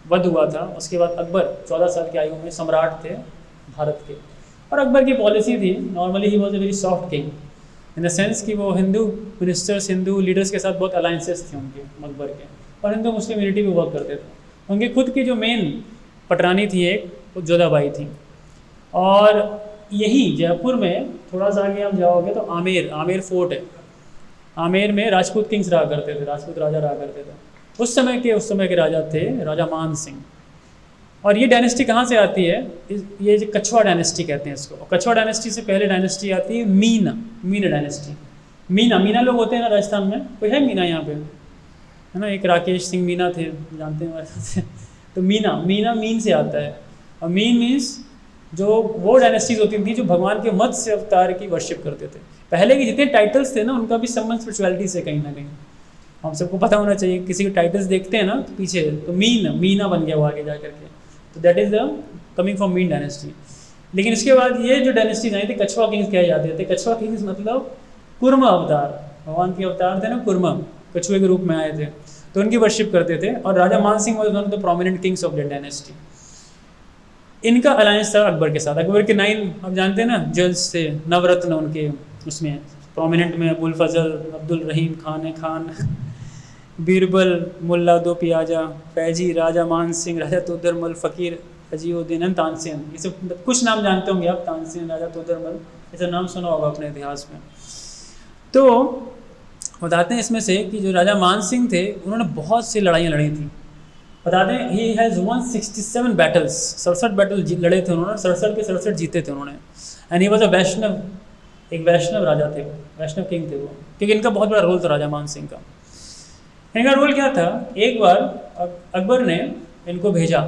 वध हुआ था, उसके बाद अकबर 14 साल की आयु में सम्राट थे भारत के। और अकबर की पॉलिसी थी, normally he was a very soft king in the sense कि वो हिंदू मिनिस्टर्स, हिंदू लीडर्स के साथ बहुत अलाइंसेस थे उनके अकबर के, और हिंदू मुस्लिम यूनिटी भी वर्क करते थे। उनकी खुद की जो मेन पटरानी थी एक, वो जोधाबाई थी। और यही जयपुर में थोड़ा सा आगे आप जाओगे तो आमेर फोर्ट है। आमेर में राजपूत किंग्स रहा करते थे, राजपूत राजा रहा करते थे। उस समय के राजा थे राजा मान सिंह। और ये डायनेस्टी कहाँ से आती है? ये जो कछवा डायनेस्टी कहते हैं इसको। कछवा डायनेस्टी से पहले डायनेस्टी आती है मीना डायनेस्टी। मीना लोग होते हैं ना राजस्थान में, कोई है मीना यहाँ पे, है ना, एक राकेश सिंह मीना थे, जानते हैं हमारे साथ। तो मीना मीन से आता है, और मीन मीन्स जो वो डायनेस्टीज होती थी जो भगवान के मत्स्य अवतार की वर्शिप करते थे। पहले के जितने टाइटल्स थे ना, उनका भी संबंध स्पिरिचुअलिटी से कहीं ना कहीं, हम सबको पता होना चाहिए। किसी के टाइटल्स देखते हैं ना तो पीछे, तो मीना बन गया वो आगे जा करके, तो that is the coming from mean dynasty. लेकिन इसके बाद ये जो डायनेस्टीज आई थी, कछवा किंग्स कहे जाते थे। कछवा किंग्स मतलब कुर्मा अवतार, भगवान के अवतार थे ना, कुर्मा, कछुए के रूप में आए थे, तो उनकी वर्शिप करते थे। और राजा मान Singh was one of the prominent Kings of that dynasty. इनका अलायंस था अकबर के साथ। अकबर के 9 आप जानते हैं ना ज्वेल्स थे, नवरत्न उनके उसमें प्रोमिनेंट में अबुल फजल, अब्दुल रहीम खान, बीरबल, मुल्ला दो पियाजा, फैजी, राजा मान सिंह, राजा तोदरमल, फ़कीर अजीउद्दीन, तानसेन। ये सब कुछ नाम जानते होंगे आप, तानसेन, राजा तोदरमल, ऐसा नाम सुना होगा अपने इतिहास में। तो बताते हैं इसमें से कि जो राजा मान सिंह थे उन्होंने बहुत सी लड़ाइयाँ लड़ी थी। बताते हैं he has one 67 battles, 67 battle लड़े थे उन्होंने, 67 के 67 जीते थे उन्होंने। एंड ही वॉज अ वैष्णव, एक वैष्णव राजा थे वो, वैष्णव किंग थे वो, क्योंकि इनका बहुत बड़ा रोल था राजा मान सिंह का। इनका रोल क्या था, एक बार अकबर ने इनको भेजा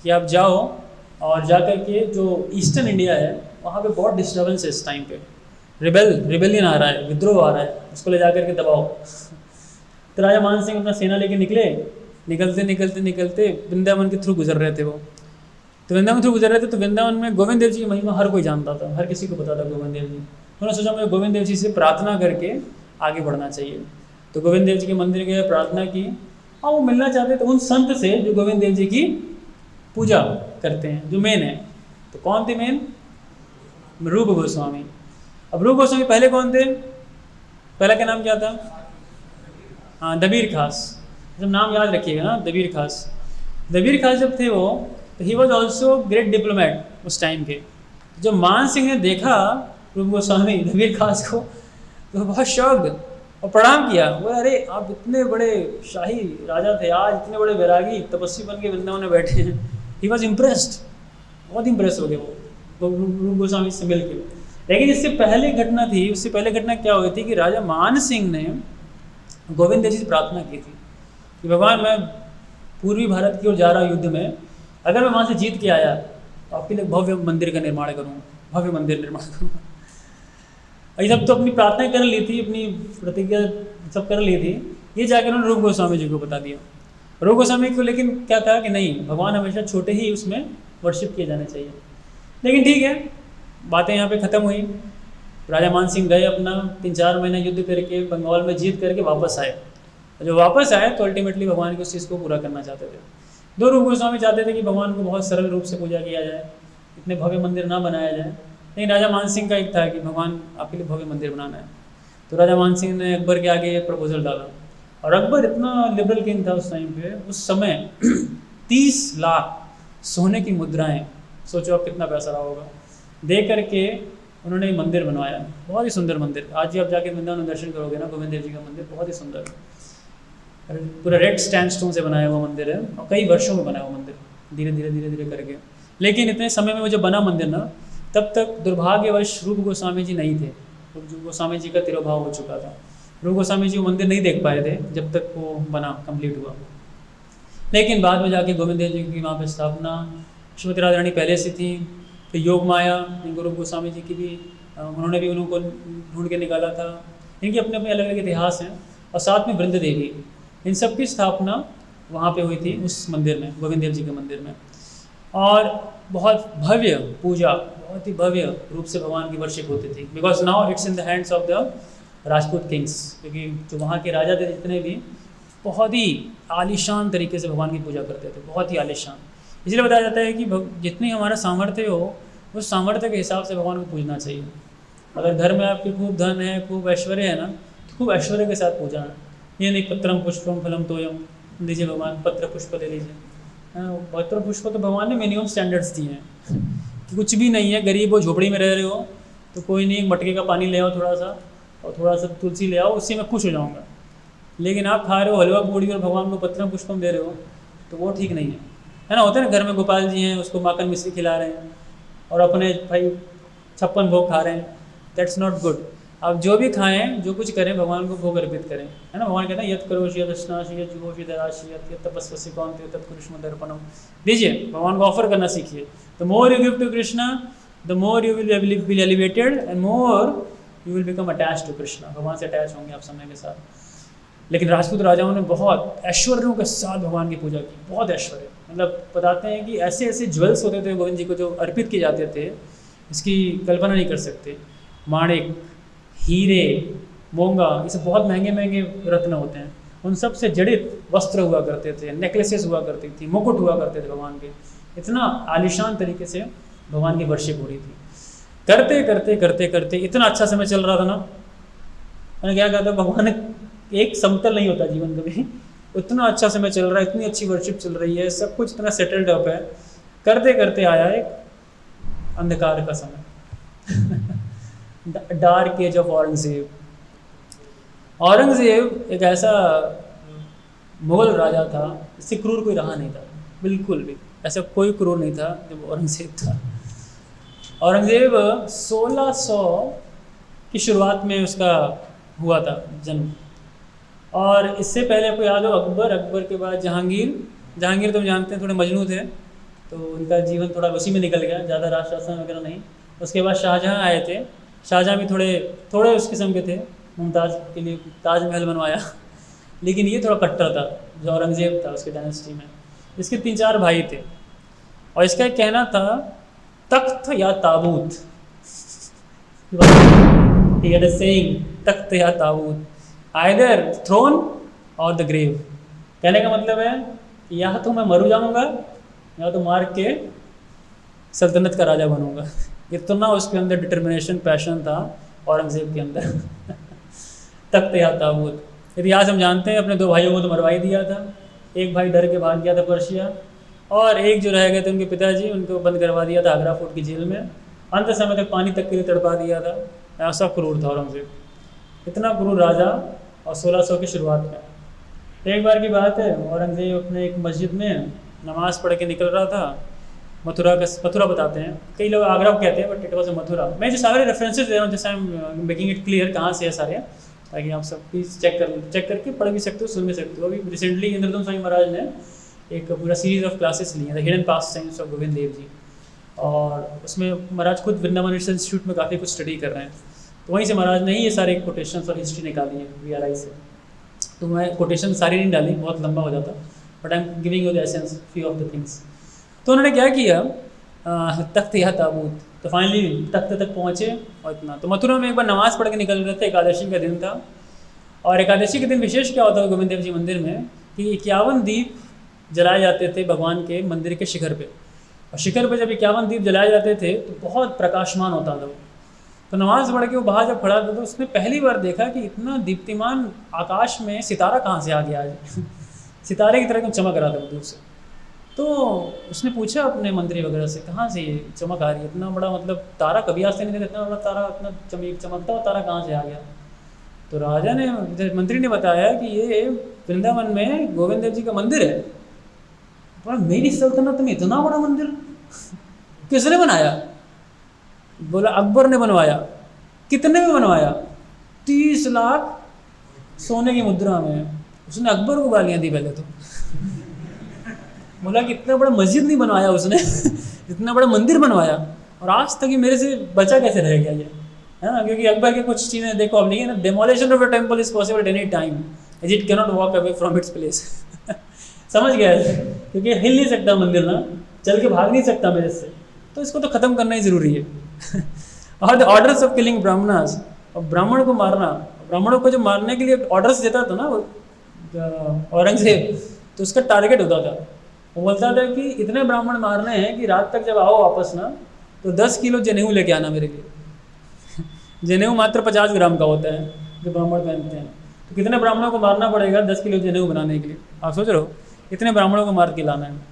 कि आप जाओ और जा कर के जो ईस्टर्न इंडिया है वहाँ पे बहुत डिस्टर्बेंस है इस टाइम पे, रिबेलियन आ रहा है, विद्रोह आ रहा है, उसको ले जा कर के दबाओ। तो राजा मान सिंह अपना सेना लेके निकलते वृंदावन के थ्रू गुजर रहे थे वो। तो वृंदावन थ्रू गुजर रहे थे, तो वृंदावन में गोविंद देव जी की महिमा हर कोई जानता था, हर किसी को पता था गोविंद देव जी। उन्होंने सोचा मुझे गोविंद देव जी से प्रार्थना करके आगे बढ़ना चाहिए। तो गोविंद देव जी के मंदिर गए, प्रार्थना की, और वो मिलना चाहते थे उन संत से जो गोविंद देव जी की पूजा करते हैं, जो मेन है। तो कौन थे मेन? रूप गोस्वामी। अब रूप गोस्वामी पहले कौन थे? पहला क्या नाम क्या था? हाँ, दबीर खास। जब नाम याद रखिएगा ना, दबीर खास। दबीर खास जब थे वो, तो he was also great diplomat उस टाइम के। जब मान सिंह ने देखा रूप गोस्वामी दबीर खास को, तो बहुत शॉक्ड और प्रणाम किया। वो अरे आप इतने बड़े शाही राजा थे, आज इतने बड़े वैरागी तपस्वी बन के वृंदावन में बैठे हैं। ही वॉज इम्प्रेस्ड, बहुत इम्प्रेस हो गए वो रूप गोस्वामी से मिल के। लेकिन इससे पहले घटना थी, उससे पहले घटना क्या हुई थी कि राजा मान सिंह ने गोविंद देव जी से प्रार्थना की थी कि भगवान मैं पूर्वी भारत की ओर जा रहा युद्ध में, अगर मैं वहाँ से जीत के आया तो आपके लिए भव्य मंदिर का निर्माण करूँगा, भव्य मंदिर निर्माण करूँगा। ये सब तो अपनी प्रार्थना कर ली थी, अपनी प्रतिज्ञा सब कर ली थी। ये जाकर उन्होंने रूप गोस्वामी जी को बता दिया। रूप गोस्वामी को लेकिन क्या था कि नहीं, भगवान हमेशा छोटे ही उसमें वर्शिप किए जाने चाहिए। लेकिन ठीक है, बातें यहाँ पे ख़त्म हुई। राजा मान सिंह गए, अपना 3-4 महीने युद्ध करके बंगाल में जीत करके वापस आए। जो वापस आए तो अल्टीमेटली भगवान की उस चीज़ को पूरा करना चाहते थे। दो रूप गोस्वामी चाहते थे कि भगवान को बहुत सरल रूप से पूजा किया जाए, इतने भव्य मंदिर ना बनाया जाए। लेकिन राजा मान सिंह का एक था कि भगवान आपके लिए भव्य मंदिर बनाना है। तो राजा मान सिंह ने अकबर के आगे प्रपोजल डाला, और अकबर इतना लिबरल किंग था उस टाइम पे। उस समय 30 लाख सोने की मुद्राएं, सोचो आप कितना पैसा रहा होगा, दे करके उन्होंने एक मंदिर बनवाया, बहुत ही सुंदर मंदिर। आज भी आप जाके वृंदावन में दर्शन करोगे ना, गोविंद देव जी का मंदिर बहुत ही सुंदर है, पूरा रेड स्टैंडस्टोन से बनाया हुआ मंदिर है, और कई वर्षों में बनाया हुआ मंदिर, धीरे धीरे करके। लेकिन इतने समय में वो जब बना मंदिर ना, तब तक दुर्भाग्यवश रूप गोस्वामी जी नहीं थे। रूप गोस्वामी जी का तिरोभाव हो चुका था। रूप गोस्वामी जी वो मंदिर नहीं देख पाए थे जब तक वो बना, कंप्लीट हुआ। लेकिन बाद में जाके गोविंद देव जी की वहाँ पर स्थापना, श्रीमती राधा रानी पहले से थी, फिर योग माया, रूप गोस्वामी जी की भी उन्होंने भी उनको ढूंढ के निकाला था। इनके अपने अपने अलग अलग इतिहास हैं। और साथ में वृंद देवी, इन सब की स्थापना वहाँ पे हुई थी उस मंदिर में, गोविंद देव जी के मंदिर में। और बहुत भव्य पूजा, बहुत ही भव्य रूप से भगवान की वर्शिप होती थी। Because now it's in the hands of the Rajput Kings, क्योंकि जो वहाँ के राजा थे जितने भी, बहुत ही आलीशान तरीके से भगवान की पूजा करते थे, बहुत ही आलीशान। इसलिए बताया जाता है कि जितनी हमारा सामर्थ्य हो, उस सामर्थ्य के हिसाब से भगवान को पूजना चाहिए। अगर घर में आपके खूब धन है, खूब ऐश्वर्य है ना, तो खूब ऐश्वर्य के साथ पूजा है। ये नहीं पत्रम पुष्पम फलम तोयम, दीजिए भगवान पत्र पुष्प ले लीजिए। पत्र पुष्प तो भगवान ने मिनिमम स्टैंडर्ड्स दिए हैं कि कुछ भी नहीं है, गरीब हो, झोपड़ी में रह रहे हो, तो कोई नहीं, मटके का पानी ले आओ थोड़ा सा, और थोड़ा सा तुलसी ले आओ, उससे मैं खुश हो जाऊँगा। लेकिन आप खा रहे हो हलवा पूड़ी और भगवान को पत्रम पुष्पम दे रहे हो, तो वो ठीक नहीं है ना। होता है ना, घर में गोपाल जी हैं, उसको माखन मिश्री खिला रहे हैं और अपने भाई 56 भोग खा रहे हैं, दैट्स नॉट गुड। आप जो भी खाएं, जो कुछ करें, भगवान को भोग अर्पित करें, है ना। भगवान कहते हैं यत करोषि यत स्नाशि यत जुहोषि दराशि यत तपस्वसी कौन्तेय तत् कृष्ण दर्पणम। दीजिए, भगवान को ऑफर करना सीखिए। The more you give to Krishna, the more you will be elevated and more you will become attach to Krishna. भगवान से अटैच होंगे आप समय के साथ। लेकिन राजपूत राजाओं ने बहुत ऐश्वर्यों के साथ भगवान की पूजा की, बहुत ऐश्वर्य। मतलब बताते हैं कि ऐसे ऐसे ज्वेल्स होते थे गोविंद जी को जो अर्पित किए जाते थे, इसकी कल्पना नहीं कर सकते। माणिक, हीरे, मोंगा, ये सब बहुत महंगे महंगे रत्न होते हैं। उन सब से जड़ित वस्त्र हुआ करते थे, नेकलेसेस हुआ करती थी, मुकुट हुआ करते थे भगवान के। इतना आलिशान तरीके से भगवान की वर्शिप हो रही थी। करते करते करते करते इतना अच्छा समय चल रहा था ना, मैंने क्या कहा था, भगवान एक समतल नहीं होता जीवन कभी, इतना अच्छा समय चल रहा है, इतनी अच्छी वर्शिप चल रही है, सब कुछ इतना सेटल्ड अप है, करते करते आया एक अंधकार का समय dark age of Aurangzeb. Aurangzeb एक ऐसा मुगल राजा था, इससे क्रूर कोई रहा नहीं था, बिल्कुल भी ऐसा कोई क्रूर नहीं था जब औरंगजेब था। औरंगजेब 1600 की शुरुआत में उसका हुआ था जन्म, और इससे पहले आपको याद हो अकबर के बाद जहांगीर तो जानते हैं थोड़े मजनू थे, तो उनका जीवन थोड़ा उसी में निकल गया, ज़्यादा राज शासन वगैरह नहीं। उसके बाद शाहजहाँ आए थे, शाहजहाँ भी थोड़े उस किस्म के थे, मुमताज़ के लिए ताजमहल बनवाया, लेकिन ये थोड़ा कट्टर था जो औरंगजेब था उसके डायनेस्टी में। इसके 3-4 भाई थे, और इसका एक कहना था तख्त या ताबूत, he had a saying, तख्त या ताबूत, आइदर थ्रोन और द ग्रेव। कहने का मतलब है कि या तो मैं मर जाऊंगा या तो मार के सल्तनत का राजा बनूंगा। इतना उसके अंदर डिटर्मिनेशन, पैशन था औरंगजेब के अंदर। तख्त या ताबूत। इतिहास हम जानते हैं, अपने 2 भाइयों को तो मरवा ही दिया था, एक भाई डर के भाग गया था पर्शिया, और एक जो रह गए थे उनके पिताजी, उनको बंद करवा दिया था आगरा फोर्ट की जेल में, अंत समय तक पानी तक के लिए तड़पा दिया था। ऐसा क्रूर था औरंगजेब, इतना क्रूर राजा, और 1600 की शुरुआत में। एक बार की बात है, औरंगजेब अपने एक मस्जिद में नमाज़ पढ़ के निकल रहा था, मथुरा बताते हैं, कई लोग आगरा को कहते हैं, बट इट वॉज मथुरा। मैं जो सारे रेफरेंसेस दे रहा हूँ, जैसे I am making it clear कहाँ से है सारे, ताकि आप सब प्लीज़ चेक करके पढ़ भी सकते हो, सुन भी सकते हो। अभी रिसेंटली इंद्रदुम्न स्वामी महाराज ने एक पूरा सीरीज़ ऑफ क्लासेस लिए हैं, hidden pastimes of Govind Dev ji, और उसमें महाराज खुद वृंदावन रिसर्च इंस्टीट्यूट में काफ़ी कुछ स्टडी कर रहे हैं, तो वहीं से महाराज ने ही ये सारे कोटेशंस और हिस्ट्री निकाली है VRI से। तो मैं कोटेशन सारी नहीं डाली, बहुत लंबा हो जाता, but I am giving you the essence, few of the things. तो उन्होंने क्या किया, तख्त या ताबूत, तो फाइनली तख्त तक पहुँचे, और इतना। तो मथुरा में एक बार नमाज़ पढ़ के निकल रहे थे, एकादशी का दिन था, और एकादशी के दिन विशेष क्या होता है गोविंद देव जी मंदिर में कि 51 दीप जलाए जाते थे भगवान के मंदिर के शिखर पे, और शिखर पे जब 51 दीप जलाए जाते थे तो बहुत प्रकाशमान होता था। तो नमाज पढ़ के वो बाहर जब खड़ा था तो उसने पहली बार देखा कि इतना दीप्तिमान आकाश में सितारा कहाँ से आ गया आज। सितारे की तरह एकदम चमक रहा था वो दूर से। तो उसने पूछा अपने मंत्री वगैरह से, कहाँ से ये चमक आ रही है, इतना बड़ा, मतलब तारा कभी आज से नहीं देखा, इतना बड़ा तारा, इतना चमकता हुआ तारा कहाँ से आ गया। तो राजा ने, मंत्री ने बताया कि ये वृंदावन में गोविंद देव जी का मंदिर है। बोला मेरी सल्तनत में इतना बड़ा मंदिर किसने बनाया? बोला अकबर ने बनवाया। कितने में बनवाया? 30 लाख सोने की मुद्रा में। उसने अकबर को गालियाँ दी पहले तो। बोला कि इतना बड़ा मस्जिद नहीं बनवाया उसने, इतना बड़ा मंदिर बनवाया, और आज तक ही मेरे से बचा कैसे रह गया ये, है ना। क्योंकि अकबर के कुछ चीज़ें देखो अब नहीं है ना, demolition of a temple is possible at any time as it cannot walk away from its place. समझ गया है, क्योंकि हिल नहीं सकता मंदिर ना, चल के भाग नहीं सकता मेरे से, तो इसको तो ख़त्म करना ही ज़रूरी है। और the orders of killing Brahmanas, और ब्राह्मण को मारना, ब्राह्मणों को जो मारने के लिए ऑर्डर्स देता था ना औरंगजेब, तो उसका टारगेट होता था। वो बोलता था कि इतने ब्राह्मण मारने हैं कि रात तक जब आओ वापस ना तो 10 किलो जनेऊ लेके आना मेरे लिए। जनेऊ मात्र 50 ग्राम का होता है जो ब्राह्मण पहनते हैं, तो कितने ब्राह्मणों को मारना पड़ेगा 10 किलो जनेऊ बनाने के लिए? आप सोच रहे हो, इतने ब्राह्मणों को मार के लाना है।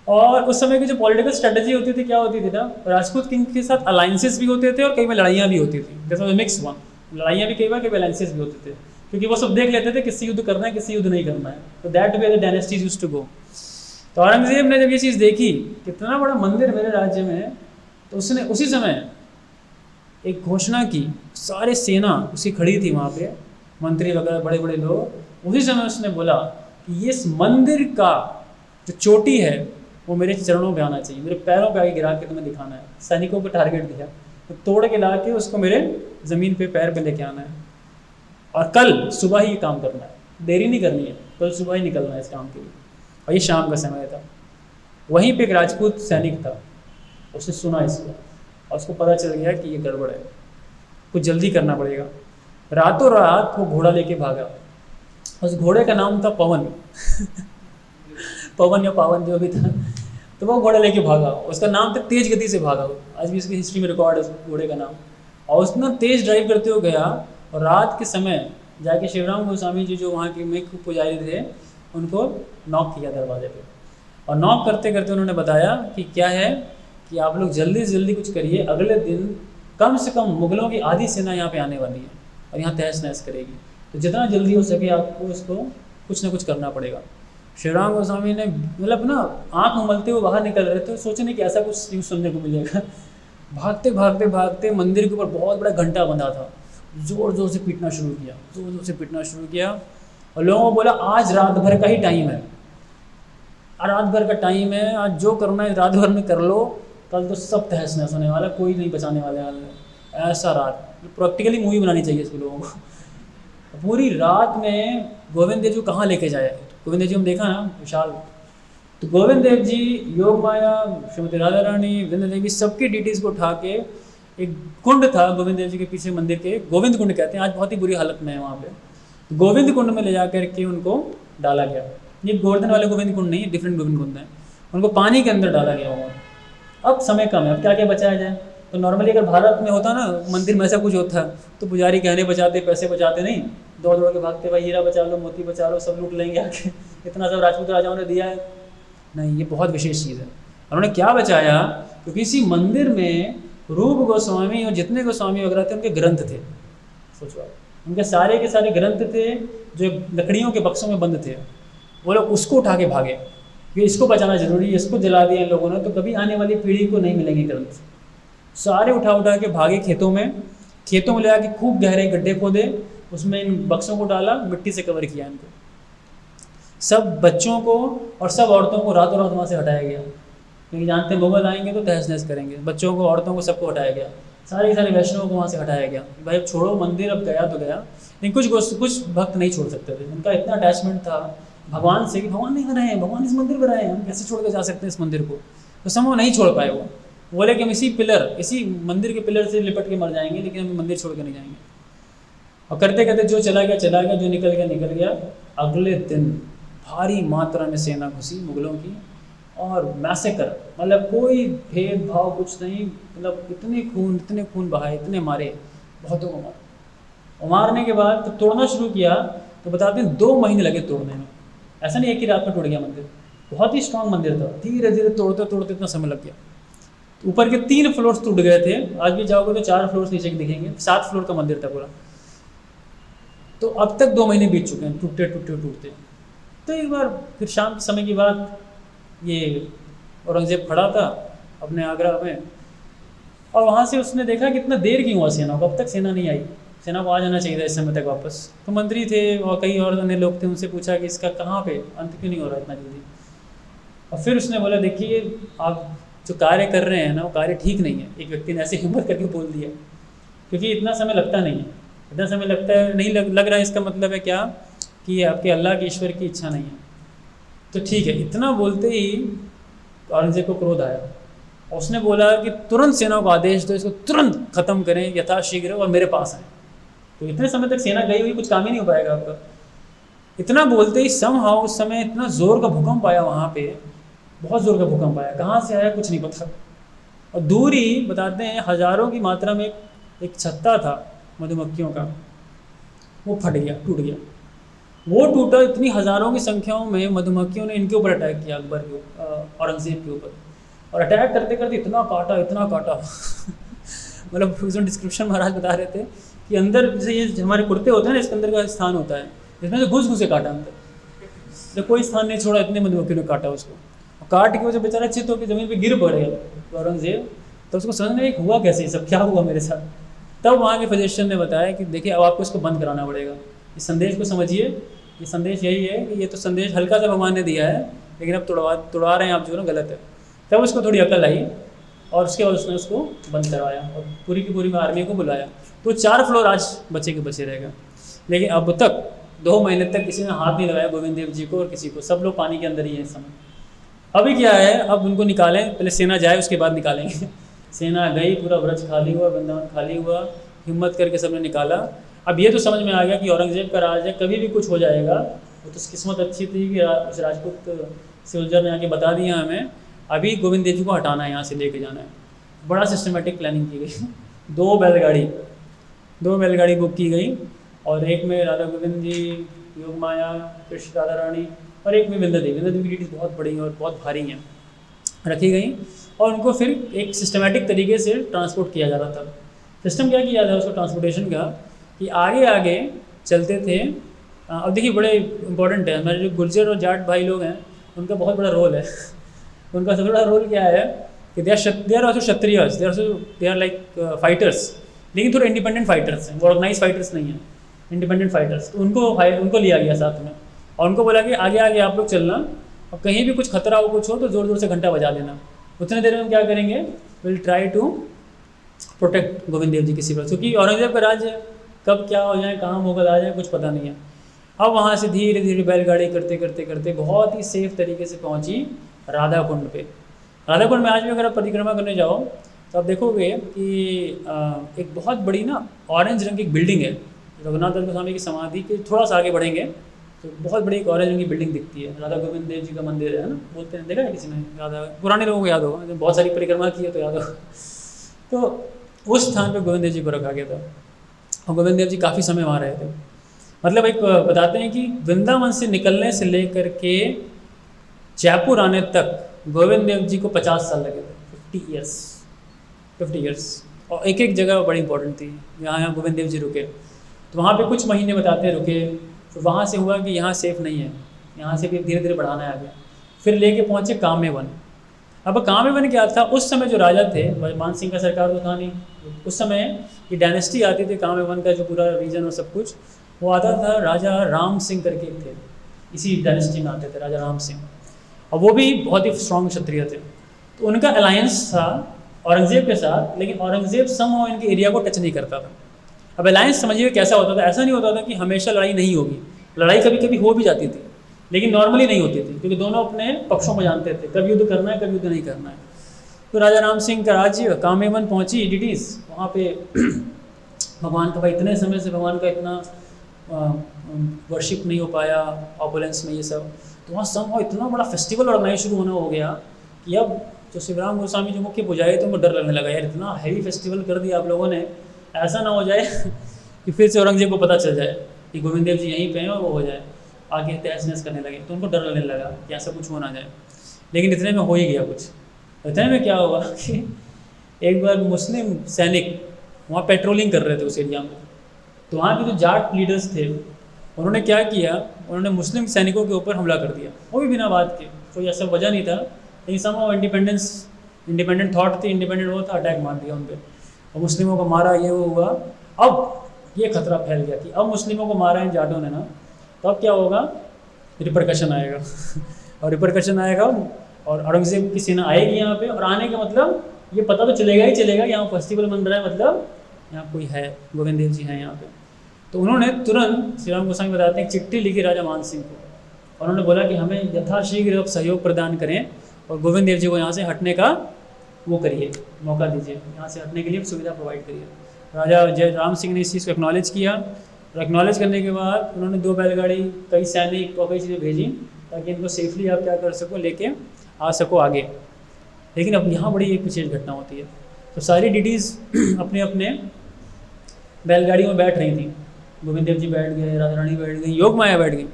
और उस समय की जो पॉलिटिकल स्ट्रेटजी होती थी क्या होती थी ना, राजपूत किंग के साथ अलाइंसेस भी होते थे और कई बार लड़ाइयाँ भी होती थी। जैसे मिक्स वन, लड़ाइयाँ भी कई बार, अलाइंसेस भी होते थे, क्योंकि वो सब देख लेते थे किससे युद्ध करना है किससे युद्ध नहीं करना है। तो that way the dynasties used to go. तो औरंगजेब ने जब ये चीज़ देखी कितना बड़ा मंदिर मेरे राज्य में है, तो उसने उसी समय एक घोषणा की, सारे सेना उसी खड़ी थी वहाँ पे, मंत्री वगैरह बड़े बड़े लोग। उसी समय उसने बोला कि ये इस मंदिर का जो चोटी है वो मेरे चरणों पे आना चाहिए, मेरे पैरों पे आगे गिरा के तुम्हें दिखाना है। सैनिकों को टारगेट दिया, तो तोड़ के ला के उसको मेरे ज़मीन पे पैर पे लेके आना है, और कल सुबह ही ये काम करना है, देरी नहीं करनी है, कल सुबह ही निकलना है इस काम के लिए। और ये शाम का समय था। वहीं पे एक राजपूत सैनिक था, उसने सुना इसको और उसको पता चल गया कि ये गड़बड़ है, कुछ जल्दी करना पड़ेगा। रातों रात वो घोड़ा लेके भागा। उस घोड़े का नाम था पवन। पवन या पावन जो भी था, तो वो घोड़ा लेके भागा, उसका नाम था तेज गति से भागा, आज भी इसकी हिस्ट्री में रिकॉर्ड है उस घोड़े का नाम। और उसने तेज ड्राइव करते हुए गया और रात के समय जाके शिवराम गोस्वामी जी जो वहाँ के मुख्य पुजारी थे उनको नॉक किया दरवाजे पे, और नॉक करते करते उन्होंने बताया कि क्या है कि आप लोग जल्दी से जल्दी कुछ करिए, अगले दिन कम से कम मुगलों की आधी सेना यहाँ पे आने वाली है और यहाँ तहस नहस करेगी, तो जितना जल्दी हो सके आपको इसको कुछ ना कुछ करना पड़ेगा। शिवराम गोस्वामी ने मतलब ना आँख उमलते हुए बाहर निकल रहे थे, सोचे नहीं कि ऐसा कुछ न्यूज़ सुनने को मिलेगा। भागते भागते भागते मंदिर के ऊपर बहुत बड़ा घंटा बंधा था, ज़ोर ज़ोर से पीटना शुरू किया, ज़ोर ज़ोर से पीटना शुरू किया, और लोगों को बोला आज रात भर का ही टाइम है, रात भर का टाइम है, आज जो करना है रात भर में कर लो, कल तो सब तहस नहस होने वाला, कोई नहीं बचाने वाले। ऐसा रात प्रैक्टिकली मूवी बनानी चाहिए इसको लोगों को। पूरी रात में गोविंद देव जी कहाँ लेके जाए, गोविंद देव जी हम देखा ना विशाल, तो गोविंद देव जी, योग माया, श्रीमती राधा रानी, विंध्य देवी, सबकी डिटीज़ को उठा के एक कुंड था गोविंद देव जी के पीछे मंदिर के, गोविंद कुंड कहते हैं, आज बहुत ही बुरी हालत में है वहाँ पे, गोविंद कुंड में ले जा करके उनको डाला गया। ये गोवर्धन वाले गोविंद कुंड नहीं, डिफरेंट गोविंद कुंड है, उनको पानी के अंदर डाला गया हुआ। अब समय कम है, अब क्या क्या बचाया जाए, तो नॉर्मली अगर भारत में होता ना मंदिर में ऐसा कुछ होता तो पुजारी गहने बचाते, पैसे बचाते, नहीं दौड़ दौड़ के भागते, भाई हीरा बचा लो, मोती बचा लो, सब लूट लेंगे आके, इतना सब राजपूत राजाओं ने दिया है। नहीं, ये बहुत विशेष चीज़ है। उन्होंने क्या बचाया, क्योंकि इसी मंदिर में रूप गोस्वामी और जितने गोस्वामी वगैरह थे उनके ग्रंथ थे, सोचो उनके सारे के सारे ग्रंथ थे जो लकड़ियों के बक्सों में बंद थे, वो लोग उसको उठा के भागे कि इसको बचाना जरूरी है, इसको जला दिया इन लोगों ने तो कभी आने वाली पीढ़ी को नहीं मिलेंगे ग्रंथ। सारे उठा उठा के भागे खेतों में ले आके खूब गहरे गड्ढे खोदे, उसमें इन बक्सों को डाला, मिट्टी से कवर किया इनको, सब बच्चों को और सब औरतों को रातों रात वहाँ से हटाया गया, क्योंकि जानते मुगल आएंगे तो तहस नहस करेंगे, बच्चों को, औरतों को, सबको हटाया गया, सारे के सारे वैष्णवों को वहाँ से हटाया गया, भाई अब छोड़ो मंदिर, अब गया तो गया। लेकिन कुछ भक्त नहीं छोड़ सकते थे, उनका इतना अटैचमेंट था भगवान से कि भगवान नहीं बनाए हैं, भगवान इस मंदिर बनाए हैं, हम कैसे छोड़ के जा सकते हैं इस मंदिर को, तो संभव नहीं छोड़ पाए। वो बोले कि हम इसी मंदिर के पिलर से लिपट के मर जाएंगे, लेकिन हम मंदिर छोड़ के नहीं जाएंगे। और करते करते जो चला गया, जो निकल गया। अगले दिन भारी मात्रा में सेना घुसी मुगलों की और मैसेकर, मतलब कोई भेदभाव कुछ नहीं, मतलब इतने खून बहाए, इतने मारे, बहुतों को मारे। और मारने के बाद तो तोड़ना शुरू किया, तो बताते हैं 2 महीने लगे तोड़ने में, ऐसा नहीं एक ही रात में टूट गया मंदिर, बहुत ही स्ट्रांग मंदिर था, धीरे धीरे तोड़ते इतना समय लग गया। ऊपर के 3 फ्लोर्स टूट गए थे, आज भी जाओगे तो 4 फ्लोर्स नीचे के दिखेंगे, 7 फ्लोर का मंदिर था पूरा। तो अब तक 2 महीने बीत चुके हैं टूटते। तो एक बार फिर शाम के समय की बात, ये औरंगजेब खड़ा था अपने आगरा में, और वहाँ से उसने देखा कि इतना देर क्यों हुआ सेना को, अब तक सेना नहीं आई, सेना को आ जाना चाहिए था इस समय तक वापस। तो मंत्री थे और कई और अन्य लोग थे, उनसे पूछा कि इसका कहाँ पे अंत क्यों नहीं हो रहा इतना जल्दी। और फिर उसने बोला देखिए आप जो कार्य कर रहे हैं ना, वो कार्य ठीक नहीं है। एक व्यक्ति ने ऐसे हिम्मत करके बोल दिया, क्योंकि इतना समय लगता नहीं है, इतना समय लगता है नहीं लग रहा है, इसका मतलब है क्या कि आपके अल्लाह की, ईश्वर की इच्छा नहीं है। तो ठीक है, इतना बोलते ही औरंगजेब को क्रोध आया, और उसने बोला कि तुरंत सेना को आदेश दो, इसको तुरंत खत्म करें यथाशीघ्र और मेरे पास आए। तो इतने समय तक सेना गई हुई, कुछ काम ही नहीं हो पाएगा आपका। इतना बोलते ही समहाउ उस समय इतना जोर का भूकंप आया वहाँ पे, बहुत जोर का भूकंप आया, कहाँ से आया कुछ नहीं पता। और दूर ही बताते हैं हजारों की मात्रा में एक छत्ता था मधुमक्खियों का, वो फट गया, टूट गया। वो टूटा, इतनी हजारों की संख्याओं में मधुमक्खियों ने इनके ऊपर अटैक किया, अकबर के, औरंगजेब के ऊपर, और अटैक करते करते इतना काटा मतलब उसमें डिस्क्रिप्शन महाराज बता रहे थे कि अंदर जैसे ये हमारे कुर्ते होते हैं ना, इसके अंदर का स्थान होता है, इसमें से घुस घुसे काटा अंदर, तो कोई स्थान नहीं छोड़ा, इतने मधुमक्खियों ने काटा उसको। और काट के वो जब बेचारा चित होकर ज़मीन पे गिर पड़ गया औरंगजेब, तो उसको समझ में हुआ कैसे, सब क्या हुआ मेरे साथ। तब वहाँ के फिजिशियन ने बताया कि देखिए अब आपको इसको बंद कराना पड़ेगा, इस संदेश को समझिए, ये संदेश यही है कि ये तो संदेश हल्का सा भगवान ने दिया है, लेकिन अब तुड़वा रहे हैं आप, जो ना गलत है। तब उसको थोड़ी अकल आई और उसके बाद उसने उसको बंद करवाया और पूरी की पूरी आर्मी को बुलाया। तो 4 फ्लोर आज बचे के बचे रहेगा, लेकिन अब तक 2 महीने तक किसी ने हाथ नहीं लगाया गोविंद देव जी को और किसी को, सब लोग पानी के अंदर ही हैं इस समय। अभी क्या है, अब उनको निकालें, पहले सेना जाए उसके बाद निकालेंगे। सेना गई, पूरा व्रज खाली हुआ, वृंदावन खाली हुआ, हिम्मत करके सबने निकाला। अब ये तो समझ में आ गया कि औरंगजेब का राज है, कभी भी कुछ हो जाएगा। वो तो किस्मत अच्छी थी कि उस राजपूत सोल्जर ने आके बता दिया हमें अभी गोविंद देव जी को हटाना है, यहाँ से लेके जाना है। बड़ा सिस्टमेटिक प्लानिंग की गई। दो बैलगाड़ी बुक की गई, और एक में राधा गोविंद जी, योग माया, कृष्ण राधा रानी, और एक में विंध्या देवी। विंध्या देवी की डिटेल्स बहुत बड़ी और बहुत भारी हैं, रखी गई, और उनको फिर एक सिस्टमेटिक तरीके से ट्रांसपोर्ट किया जा रहा था। सिस्टम क्या किया था उसको ट्रांसपोर्टेशन का, कि आगे आगे चलते थे। अब देखिए बड़े इंपॉर्टेंट है, हमारे जो गुर्जर और जाट भाई लोग हैं उनका बहुत बड़ा रोल है। उनका सबसे बड़ा रोल क्या है कि they are also kshatriyas, they are like fighters, लेकिन थोड़े इंडिपेंडेंट फाइटर्स हैं, वो ऑर्गेनाइज फाइटर्स नहीं हैं, इंडिपेंडेंट फाइटर्स। तो उनको लिया गया साथ में, और उनको बोला कि आगे आगे आप लोग चलना, और कहीं भी कुछ खतरा हो कुछ हो तो ज़ोर ज़ोर से घंटा बजा देना। उतने देर में हम क्या करेंगे, will try to protect Govind Dev ji किसी पर, क्योंकि औरंगजेब का राज्य कब क्या हो जाए, कहाँ मुगल आ जाए, कुछ पता नहीं है। अब वहाँ से धीरे धीरे बैलगाड़ी करते करते करते बहुत ही सेफ तरीके से पहुँची राधा कुंड पे। राधा कुंड में आज भी अगर आप परिक्रमा करने जाओ तो आप देखोगे कि एक बहुत बड़ी ना ऑरेंज रंग की एक बिल्डिंग है। रघुनाथ दास गोस्वामी की समाधि के थोड़ा सा आगे बढ़ेंगे तो बहुत बड़ी एक ऑरेंज रंग की बिल्डिंग दिखती है, राधा गोविंद देव जी का मंदिर है ना, बोलते हैं, देखा है किसी ने? याद है, पुराने लोगों को याद होगा, जब बहुत सारी परिक्रमा की है तो याद होगा। तो उस स्थान पर गोविंद देव जी को रखा गया था, और गोविंद देव जी काफ़ी समय वहाँ रहे थे। मतलब एक बताते हैं कि वृंदावन से निकलने से लेकर के जयपुर आने तक गोविंद देव जी को 50 साल लगे थे, 50 ईयर्स। और एक एक जगह बड़ी इंपॉर्टेंट थी, यहाँ गोविंद देव जी रुके, तो वहाँ पे कुछ महीने बताते रुके। तो वहाँ से हुआ कि यहाँ सेफ नहीं है, यहाँ से फिर धीरे धीरे बढ़ाना है आगे, फिर लेके पहुँचे कामेवन। अब कामेवन क्या था, उस समय जो राजा थे, मान सिंह का सरकार तो था नहीं, उस समय की डायनेस्टी आती थी, कामेवन का जो पूरा रीजन और सब कुछ वो आता था, राजा राम सिंह करके थे, इसी डायनेस्टी में आते थे राजा राम सिंह, और वो भी बहुत ही स्ट्रॉन्ग क्षत्रिय थे। तो उनका अलायंस था औरंगजेब के साथ, लेकिन औरंगजेब समहाउ इनके एरिया को टच नहीं करता था। अब अलायंस समझिए कैसा होता था, ऐसा नहीं होता था कि हमेशा लड़ाई नहीं होगी, लड़ाई कभी कभी हो भी जाती थी, लेकिन नॉर्मली नहीं होती थी, क्योंकि दोनों अपने पक्षों में जानते थे कब युद्ध करना है कब युद्ध नहीं करना है। तो राजा राम सिंह का राज्य कामेवन पहुँची डिटीज़, वहाँ पे भगवान का भाई इतने समय से भगवान का इतना वर्शिप नहीं हो पाया, ऑपुलेंस में ये सब, तो वहाँ समहाउ इतना बड़ा फेस्टिवल ऑर्गेनाइज शुरू होना हो गया कि अब जो शिवराम गोस्वामी जो मुख्य पुजारी थे उनको डर लगने लगा, यार इतना हैवी फेस्टिवल कर दिया आप लोगों ने, ऐसा ना हो जाए कि फिर से औरंगजेब को पता चल जाए कि गोविंद देव जी यहीं पे हैं और वो हो जाए, आगे तहस नहस करने लगे। तो उनको डर लगने लगा कि ऐसा कुछ हो ना जाए, लेकिन इतने में हो ही गया कुछ। इतने में क्या हुआ कि एक बार मुस्लिम सैनिक वहाँ पेट्रोलिंग कर रहे थे उस एरिया में, तो वहाँ के जो जाट लीडर्स थे उन्होंने क्या किया, उन्होंने मुस्लिम सैनिकों के ऊपर हमला कर दिया, वो भी बिना बात के, कोई ऐसा वजह नहीं था, लेकिन समहाउ इंडिपेंडेंट थॉट थी, इंडिपेंडेंट वो था, अटैक मार दिया उन पर, और मुस्लिमों को मारा, ये वो हुआ। अब ये खतरा फैल गया कि अब मुस्लिमों को मारा इन जाटों ने ना, तो अब क्या होगा, रिपरकशन आएगा और रिपरकशन आएगा और औरंगजेब की सेना आएगी यहाँ पे, और आने का मतलब ये पता तो चलेगा ही चलेगा यहाँ फेस्टिवल बन रहा है, मतलब यहाँ कोई है, गोविंद देव जी हैं यहाँ पे। तो उन्होंने तुरंत, श्री राम गोस्वामी बताते हैं, एक चिट्ठी लिखी राजा मान सिंह को, और उन्होंने बोला कि हमें यथाशीघ्र अब सहयोग प्रदान करें और गोविंद देव जी को यहाँ से हटने का वो करिए, मौका दीजिए, यहाँ से हटने के लिए सुविधा प्रोवाइड करिए। राजा जय राम सिंह ने इस चीज़ को एक्नॉलेज किया, और एक्नॉलेज करने के बाद उन्होंने 2 बैलगाड़ी, कई सैनिक और कई चीज़ें भेजी ताकि इनको सेफली आप क्या कर सको, लेके आ सको आगे। लेकिन अब यहाँ बड़ी एक विशेष घटना होती है, तो सारी डिटीज़ अपने अपने बैलगाड़ी में बैठ रही थी, गोविंद देव जी बैठ गए, राधा रानी बैठ गई, योग माया बैठ गई,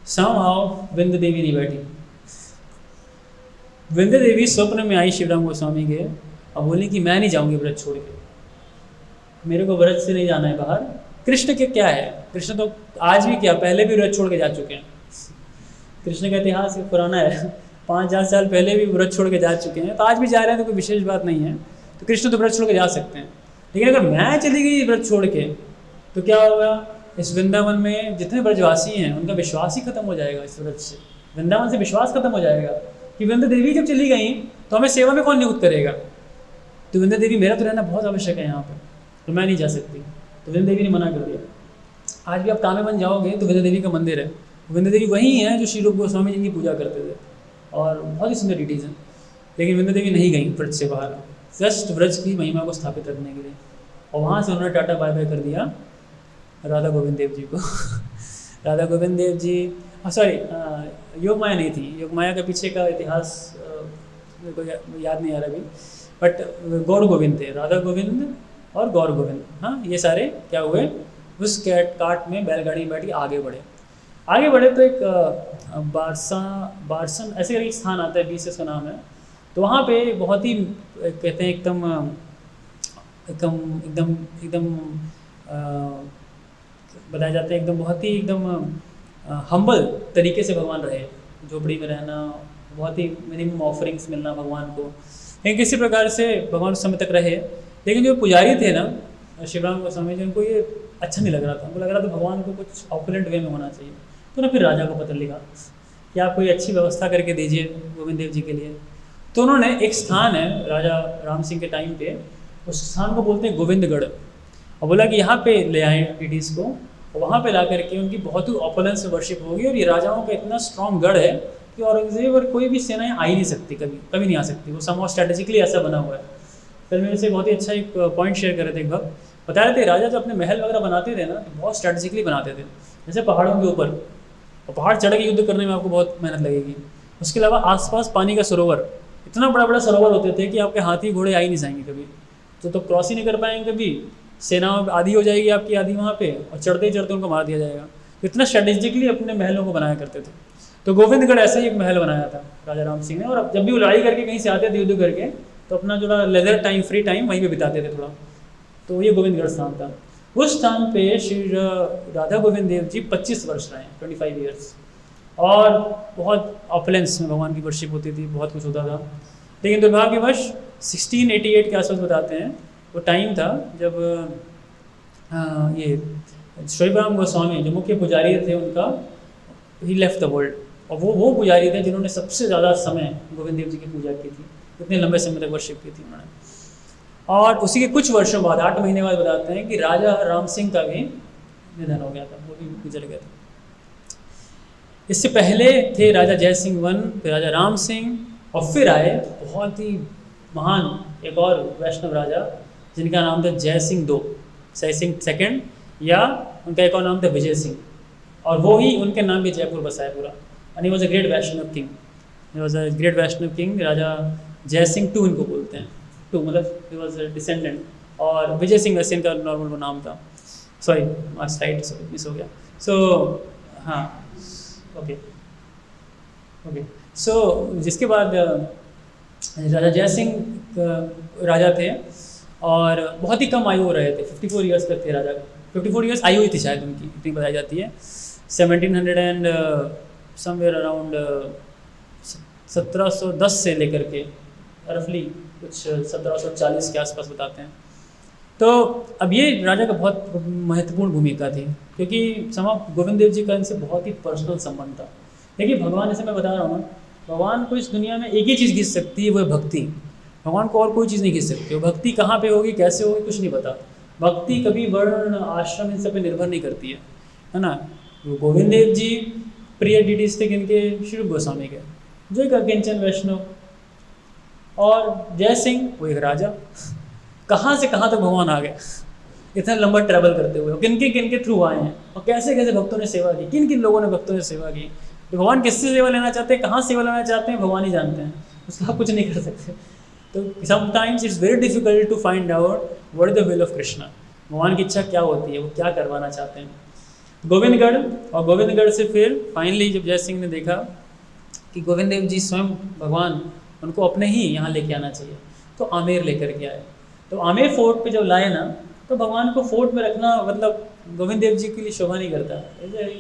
समहाउ विंध्य देवी नहीं बैठी। विंध्य देवी स्वप्न में आई शिवराम गोस्वामी के, और बोली कि मैं नहीं जाऊंगी व्रत छोड़ के, मेरे को व्रत से नहीं जाना है बाहर। कृष्ण के क्या है, कृष्ण तो आज भी क्या, पहले भी व्रत छोड़ के जा चुके हैं, कृष्ण का इतिहास पुराना है, 5,000 साल पहले भी व्रत छोड़ के जा चुके हैं, तो आज भी जा रहे हैं तो कोई विशेष बात नहीं है। तो कृष्ण तो व्रत छोड़ के जा सकते हैं, लेकिन अगर मैं चली गई व्रत छोड़ के तो क्या होगा, इस वृंदावन में जितने ब्रजवासी हैं उनका विश्वास ही खत्म हो जाएगा, इस व्रत से वृंदावन से विश्वास खत्म हो जाएगा कि विंध्य देवी जब चली गई तो हमें सेवा में कौन नियुक्त करेगा, तो विंध्य देवी मेरा तो रहना बहुत आवश्यक है यहाँ पर, तो मैं नहीं जा सकती। तो विंध्य देवी ने मना कर दिया। आज भी आप कामेवन जाओगे तो विंध्य देवी का मंदिर है, विंध्य देवी वही है जो श्री रूप गोस्वामी जी की पूजा करते थे, और बहुत ही सुंदर डिटीज़ हैं। लेकिन विंध्य देवी नहीं गई व्रत से बाहर, जस्ट व्रज की महिमा को स्थापित करने के लिए, और वहाँ से उन्होंने टाटा बाय बाय कर दिया राधा गोविंद देव जी को। राधा गोविंद देव जी, सॉरी योग माया नहीं थी, योग माया के पीछे का इतिहास मेरे को याद नहीं आ रहा अभी, बट गौर गोविंद थे, राधा गोविंद और गौर गोविंद। हाँ, ये सारे क्या हुए, उस कार्ट में बैलगाड़ी में बैठ के आगे बढ़े तो एक बारसन ऐसे करके एक स्थान आता है, बीस इसका नाम है। तो वहाँ पे बहुत ही कहते हैं एकदम एकदम एकदम एकदम बताया जाता है एकदम बहुत ही एकदम हम्बल तरीके से भगवान रहे, झोपड़ी में रहना, बहुत ही मिनिमम ऑफरिंग्स मिलना भगवान को, लेकिन किसी प्रकार से भगवान उस समय तक रहे। लेकिन जो पुजारी थे ना शिवराम गोस्वामी जी, उनको ये अच्छा नहीं लग रहा था, उनको लग रहा था भगवान को कुछ ऑपुलेंट वे में होना चाहिए। तो ना फिर राजा को पत्र लिखा कि आप कोई अच्छी व्यवस्था करके दीजिए गोविंद देव जी के लिए। तो उन्होंने एक स्थान है राजा राम सिंह के टाइम पे, उस स्थान को बोलते हैं गोविंदगढ़, और बोला कि यहाँ पे ले आए डिटीज़ को, और वहाँ पे ला करके उनकी बहुत ही ऑपुलेंस वर्शिप होगी, और ये राजाओं का इतना स्ट्रॉन्ग गढ़ है कि औरंगजेब और कोई भी सेनाएं आ ही नहीं सकती, कभी नहीं आ सकती, वो समहाउ स्ट्रेटेजिकली ऐसा बना हुआ है। कल मेरे से बहुत ही अच्छा एक पॉइंट शेयर कर रहे थे, एक वक्त बता रहे थे राजा जो अपने महल वगैरह बनाते थे ना, बहुत स्ट्रेटेजिकली बनाते थे, जैसे पहाड़ों के ऊपर, और पहाड़ चढ़ के युद्ध करने में आपको बहुत मेहनत लगेगी। उसके अलावा आसपास पानी का सरोवर, इतना बड़ा बड़ा सरोवर होते थे कि आपके हाथी घोड़े आ ही नहीं जाएंगे कभी, तो क्रॉस ही नहीं कर पाएंगे कभी, सेना आधी हो जाएगी आपकी आधी वहाँ पे, और चढ़ते ही चढ़ते उनको मार दिया जाएगा। तो इतना स्ट्रेटेजिकली अपने महलों को बनाया करते थे। तो गोविंदगढ़ ऐसा ही एक महल बनाया था राजा राम सिंह ने, और जब भी वो लड़ाई करके कहीं से आते थे युद्ध करके, तो अपना जो लेजर टाइम, फ्री टाइम वहीं पे बिताते थे थोड़ा। तो ये गोविंदगढ़ स्थान था। उस स्थान पे श्री राधा गोविंद देव जी 25 वर्ष रहे, 25 ईयर्स, और बहुत ऑपुलेंस में भगवान की वर्शिप होती थी, बहुत कुछ होता था। लेकिन दुर्भाग्यवश 1688 के आसपास बताते हैं, वो टाइम था जब ये शिवराम गोस्वामी जो मुख्य पुजारी थे उनका, ही लेफ्ट द वर्ल्ड, और वो पुजारी थे जिन्होंने सबसे ज़्यादा समय गोविंद देव जी की पूजा की थी, इतने लंबे समय तक वर्शिप की थी उन्होंने। और उसी के कुछ वर्षों बाद, 8 महीने बाद बताते हैं कि राजा राम सिंह का भी निधन हो गया था, वो भी गुजर गया था। इससे पहले थे राजा जय सिंह वन, फिर राजा राम सिंह, और फिर आए बहुत ही महान एक और वैष्णव राजा जिनका नाम था जय सिंह दो, जय सिंह सेकंड, या उनका एक और नाम था विजय सिंह, और वो ही उनके नाम भी जयपुर बसाया पूरा। And he was a great Vaishnava king, he was a great Vaishnava king. Raja Jai Singh to इनको बोलते हैं, टू मतलब ही वॉज अ डिसेंडेंट, और विजय सिंह वैसे इनका नॉर्मल वो नाम था, सॉरी स्लाइड मिस हो गया। सो हाँ, ओके ओके। सो जिसके बाद राजा जय सिंह राजा थे, और बहुत ही कम आयु हो रहे थे, 54 ईयर्स तक थे राजा, 54 ईयर्स आयु ही थी शायद उनकी, इतनी बताई जाती है। 1700 एंड समवेयर अराउंड 1710 से लेकर के रफली कुछ 1740 के आसपास बताते हैं। तो अब ये राजा का बहुत महत्वपूर्ण भूमिका थी, क्योंकि गोविंद देव जी का इनसे बहुत ही पर्सनल संबंध था। देखिए भगवान, जैसे मैं बता रहा हूँ ना, भगवान को इस दुनिया में एक ही चीज़ खींच सकती है, वो है भक्ति। भगवान को और कोई चीज़ नहीं खींच सकती। वो भक्ति कहाँ पे होगी, कैसे होगी, कुछ नहीं पता। भक्ति कभी वर्ण आश्रम इन सब पे निर्भर नहीं करती है ना। गोविंद देव जी प्रिय डिटीज थे किनके, श्री रूप गोस्वामी के, जो एक अकिंचन वैष्णव, और जय सिंह वो एक राजा। कहाँ से कहाँ तक भगवान आ गए इतना लंबा ट्रैवल करते हुए, किन के थ्रू आए हैं, और कैसे कैसे भक्तों ने सेवा की, किन लोगों ने भक्तों ने सेवा की। तो भगवान किससे सेवा लेना चाहते हैं, कहाँ सेवा लेना चाहते हैं, भगवान ही जानते हैं, उसका आप कुछ नहीं कर सकते। तो sometimes it's very difficult to find out what is the will of Krishna, भगवान की इच्छा क्या होती है, वो क्या करवाना चाहते हैं। गोविंदगढ़, और गोविंदगढ़ से फिर फाइनली जब जय सिंह ने देखा कि गोविंद देव जी स्वयं भगवान उनको अपने ही यहाँ लेके आना चाहिए, तो आमेर लेकर के आए। तो आमेर फोर्ट पे जब लाए ना, तो भगवान को फोर्ट में रखना मतलब गोविंद देव जी के लिए शोभा नहीं करता।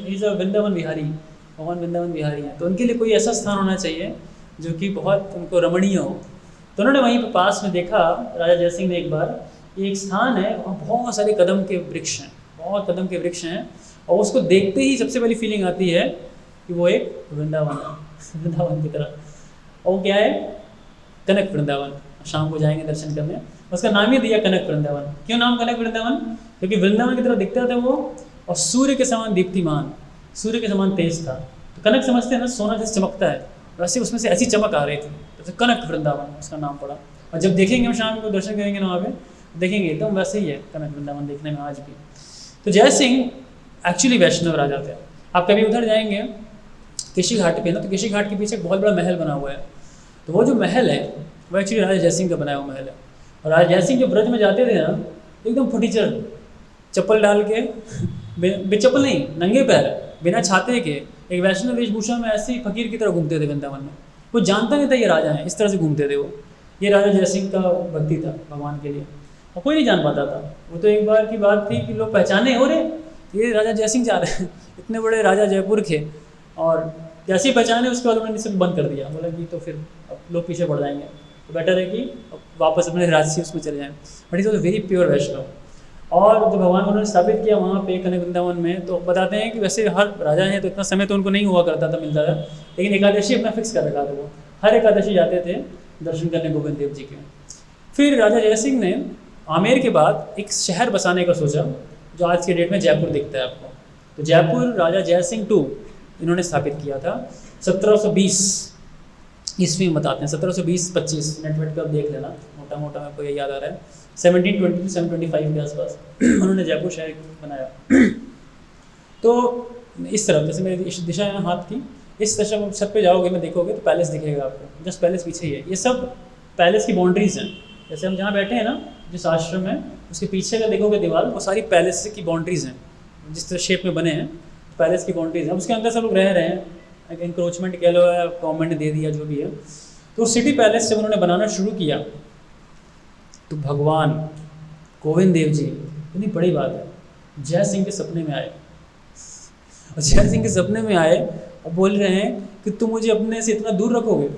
इज अ वृंदावन बिहारी, भगवान वृंदावन बिहारी हैं, तो उनके लिए कोई ऐसा स्थान होना चाहिए जो कि बहुत उनको रमणीय हो। तो उन्होंने वहीं पर पास में देखा, राजा जय सिंह ने एक बार, एक स्थान है वहाँ बहुत सारे कदम के वृक्ष हैं, बहुत कदम के वृक्ष हैं, और उसको देखते ही सबसे पहली फीलिंग आती है कि वो एक वृंदावन है, वृंदावन की तरह। और वो क्या है, कनक वृंदावन। शाम को जाएंगे दर्शन करने, उसका नाम ही दिया कनक वृंदावन। क्यों नाम कनक वृंदावन, क्योंकि वृंदावन की तरह दिखता था वो, और सूर्य के समान दीप्तिमान, सूर्य के समान तेज था। तो कनक समझते हैं ना, सोना जैसे चमकता है, वैसे उसमें से ऐसी चमक आ रही थी, तो कनक वृंदावन उसका नाम पड़ा। और जब देखेंगे हम शाम को दर्शन करेंगे ना वहाँ पे, देखेंगे एकदम वैसे ही है कनक वृंदावन देखने में आज भी। तो जय सिंह एक्चुअली वैष्णव राजा थे। आप कभी उधर जाएंगे किसी घाट पे ना, तो किसी घाट के पीछे एक बहुत बड़ा महल बना हुआ है, तो वो जो महल है वो एक्चुअली राजा जयसिंह का बनाया हुआ महल है। और राजा जयसिंह जो ब्रज में जाते थे ना, एकदम फटीचर, चप्पल डाल के चप्पल नहीं, नंगे पैर, बिना छाते के, एक वैष्णव वेशभूषा में ऐसे ही फकीर की तरह घूमते थे वृंदावन में। वो जानता नहीं था ये राजा हैं, इस तरह से घूमते थे वो। ये राजा जयसिंह का भक्ति था भगवान के लिए, और कोई नहीं जान पाता था। वो तो एक बार की बात थी कि लोग पहचाने, हो रहे ये राजा जयसिंह जा रहे हैं, इतने बड़े राजा जयपुर के। और जैसे ही पहचाने उसके बाद उन्होंने सब बंद कर दिया, बोला कि तो फिर अब लोग पीछे पड़ जाएंगे, तो बेटर है कि अब वापस अपने राज्य उसमें चले जाएँ। But it was very pure Vaishnava. और जो भगवान उन्होंने स्थापित किया वहाँ पे कनक वृंदावन में, तो बताते हैं कि वैसे हर राजा हैं तो इतना समय तो उनको नहीं हुआ करता था, मिलता था, लेकिन एकादशी अपना फिक्स कर रखा था। वो हर एकादशी जाते थे दर्शन करने गोविंद देव जी के। फिर राजा जयसिंह ने आमेर के बाद एक शहर बसाने का सोचा, जो आज के डेट में जयपुर दिखता है आपको। तो जयपुर राजा जयसिंह II इन्होंने स्थापित किया था 1720 ईस्वी में, बताते हैं 1720-25, नेटवर्क पर देख लेना, मोटा मोटा मेरे को ये याद आ रहा है। 1720 से 1725 के आसपास उन्होंने जयपुर शहर बनाया। तो इस तरफ, जैसे मेरी दिशा है हाथ की, इस दिशा में छत पे जाओगे में देखोगे तो पैलेस दिखेगा आपको, जस्ट पैलेस पीछे ही है। ये सब पैलेस की बाउंड्रीज हैं। जैसे हम जहाँ बैठे हैं ना, जिस आश्रम में, उसके पीछे का देखोगे दीवार, वो सारी पैलेस की बाउंड्रीज हैं, जिस तरह शेप में बने हैं पैलेस की बाउंड्रीज हैं। उसके अंदर सब लोग रह रहे हैं, इंक्रोचमेंट कह लो या गवर्नमेंट ने दे दिया, जो भी है। तो सिटी पैलेस जब उन्होंने बनाना शुरू किया तो भगवान गोविंद देव जी, इतनी बड़ी बात है, जय सिंह के सपने में आए। और जय सिंह के सपने में आए और बोल रहे हैं कि तुम मुझे अपने से इतना दूर रखोगे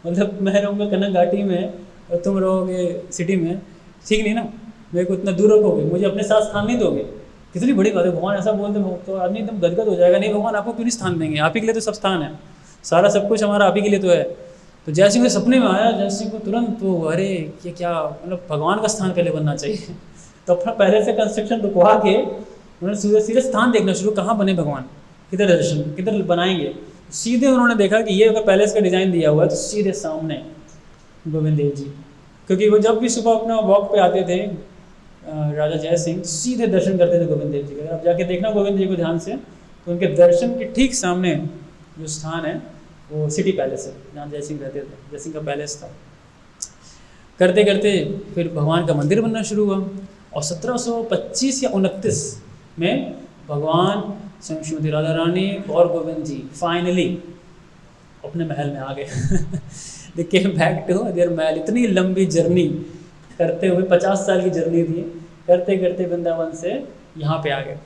मतलब मैं रहूँगा कनक घाटी में और तुम रहोगे सिटी में, ठीक नहीं ना, मेरे को इतना दूर रखोगे, मुझे अपने साथ स्थान नहीं दोगे। कितनी बड़ी बात है, भगवान ऐसा बोलते तो आदमी एकदम गदगद हो जाएगा। नहीं भगवान आपको क्यों नहीं स्थान देंगे, आप ही के लिए तो सब स्थान है, सारा सब कुछ हमारा आप ही के लिए तो है। तो जय सिंह के सपने में आया, जय सिंह को तुरंत तो अरे ये क्या, मतलब भगवान का स्थान पहले बनना चाहिए। तो अपना पहले से कंस्ट्रक्शन रुकवा के उन्होंने सीधे स्थान देखना शुरू, कहाँ बने भगवान, किधर दर्शन, किधर बनाएंगे। सीधे उन्होंने देखा कि ये अगर पैलेस का डिज़ाइन दिया हुआ है तो सीधे सामने गोविंद देव जी, क्योंकि वो जब भी सुबह अपना वॉक पे आते थे राजा जय सिंह, सीधे दर्शन करते थे गोविंद देव जी के। आप जाके देखना गोविंद जी को ध्यान से, तो उनके दर्शन के ठीक सामने जो स्थान है वो सिटी पैलेस है, जहाँ जय सिंह रहते थे, जय सिंह का पैलेस था। करते करते फिर भगवान का मंदिर बनना शुरू हुआ, और 1725 या 29 में भगवान श्रीमती राधा रानी और गोविंद जी फाइनली अपने महल में आ गए। दे केम बैक टू देयर महल। इतनी लंबी जर्नी करते हुए, 50 साल की जर्नी थी, करते करते वृंदावन से यहाँ पे आ गए।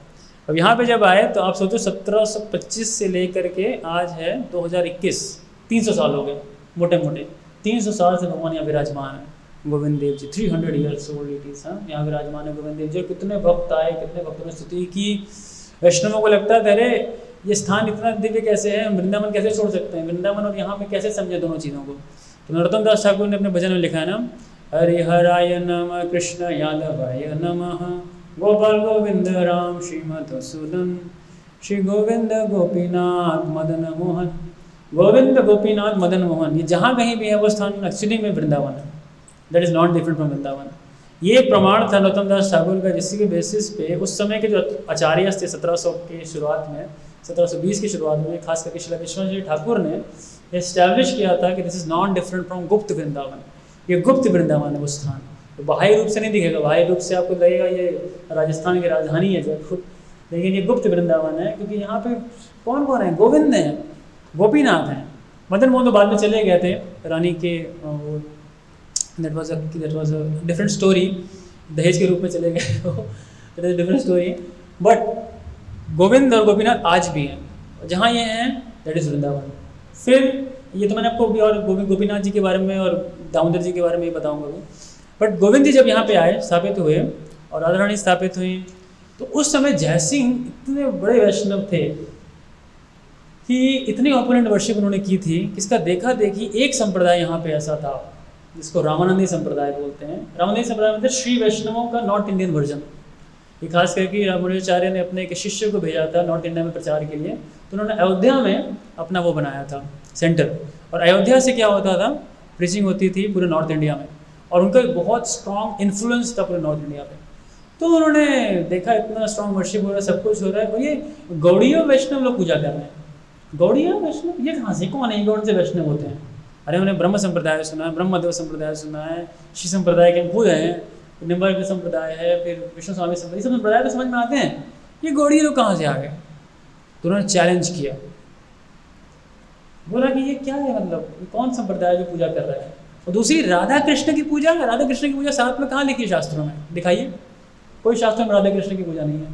अब यहाँ पे जब आए तो आप सोचो 1725 से लेकर के आज है 2021, 300 साल हो गए मोटे मोटे। 300 साल से भगवान यहाँ विराजमान है गोविंद देव जी। 300 ईयर्स ओल्ड इट इज। यहाँ विराजमान है गोविंद देव जी। कितने भक्त आए, कितने भक्तों ने स्तुति की। वैष्णवों को लगता था अरे ये स्थान इतना दिव्य कैसे है, वृंदावन कैसे छोड़ सकते हैं, वृंदावन और यहाँ पे कैसे समझे दोनों चीज़ों को। तो नरोत्तम दास ठाकुर ने अपने भजन में लिखा है ना, हरिहराय नमः कृष्ण यादवाय नमः गोपाल गोविंद राम श्रीमधुसूदन श्री गोविंद गोपीनाथ मदन मोहन। गोविंद गोपीनाथ मदन मोहन, ये जहाँ कहीं भी है वो स्थान एक्चुअली में वृंदावन है। That is not different from Vrindavan. ये प्रमाण था नरोत्तम दास ठाकुर का, जिसके बेसिस पे उस समय के जो आचार्य थे 1700 के शुरुआत में, 1720 की शुरुआत में, खास करके श्री विश्वनाथ जी ठाकुर ने एस्टैब्लिश किया था कि this is not different from गुप्त वृंदावन। ये गुप्त वृंदावन है वो स्थान, तो बाह्य रूप से नहीं दिखेगा। बाह्य रूप से आपको लगेगा ये राजस्थान की राजधानी है जयपुर, लेकिन ये गुप्त वृंदावन है, क्योंकि यहाँ पे कौन कौन है, गोविंद हैं, गोपीनाथ हैं। मदन मोहन तो बाद में चले गए थे रानी के, that was a different story, दहेज के रूप में चले गए वो, that is different story. But Govind और गोपीनाथ आज भी हैं, जहाँ ये हैं दैट इज़ वृंदावन। फिर ये तो मैंने आपको भी और गोपीनाथ जी के बारे में और दामोदर जी के बारे में ही बताऊंगा भी। बट गोविंद जी जब यहाँ पे आए, स्थापित हुए, और राधा रानी स्थापित हुई, तो उस समय जयसिंह इतने बड़े वैष्णव थे कि इतनी ऑपोनेंट वर्शिप उन्होंने की थी कि इसका देखा देखी एक संप्रदाय यहाँ पे ऐसा था जिसको रामानंदी संप्रदाय बोलते हैं। रामानंदी संप्रदाय मतलब श्री वैष्णवों का नॉर्थ इंडियन वर्जन। ये खास करके रामानुजाचार्य ने अपने एक शिष्य को भेजा था नॉर्थ इंडिया में प्रचार के लिए, तो उन्होंने अयोध्या में अपना वो बनाया था सेंटर, और अयोध्या से क्या होता था, प्रीचिंग होती थी पूरे नॉर्थ इंडिया में, और उनका बहुत स्ट्रॉन्ग इन्फ्लुएंस था पूरे नॉर्थ इंडिया पे। तो उन्होंने देखा इतना स्ट्रॉन्ग वर्शिप हो रहा है, सब कुछ हो रहा है, और ये गौड़ीय वैष्णव लोग पूजा कर रहे हैं। गौड़ीय वैष्णव ये कहाँ से, कौन है, कौन से वैष्णव होते हैं, अरे हमने ब्रह्म संप्रदाय सुना है, ब्रह्मदेव संप्रदाय सुना है, श्री संप्रदाय के हम पूरे हैं, निम्बर्क संप्रदाय है, फिर विष्णु स्वामी संप्रदाय, ये सब संप्रदाय तो समझ में आते हैं, ये गौड़ीय लोग कहाँ से आ गए? तो उन्होंने चैलेंज किया, बोला कि ये क्या है, मतलब कौन संप्रदाय जो पूजा कर रहा है। और दूसरी राधा कृष्ण की पूजा, राधा कृष्ण की पूजा साथ में कहाँ लिखी है शास्त्रों में? दिखाइए, कोई शास्त्रों में राधा कृष्ण की पूजा नहीं है।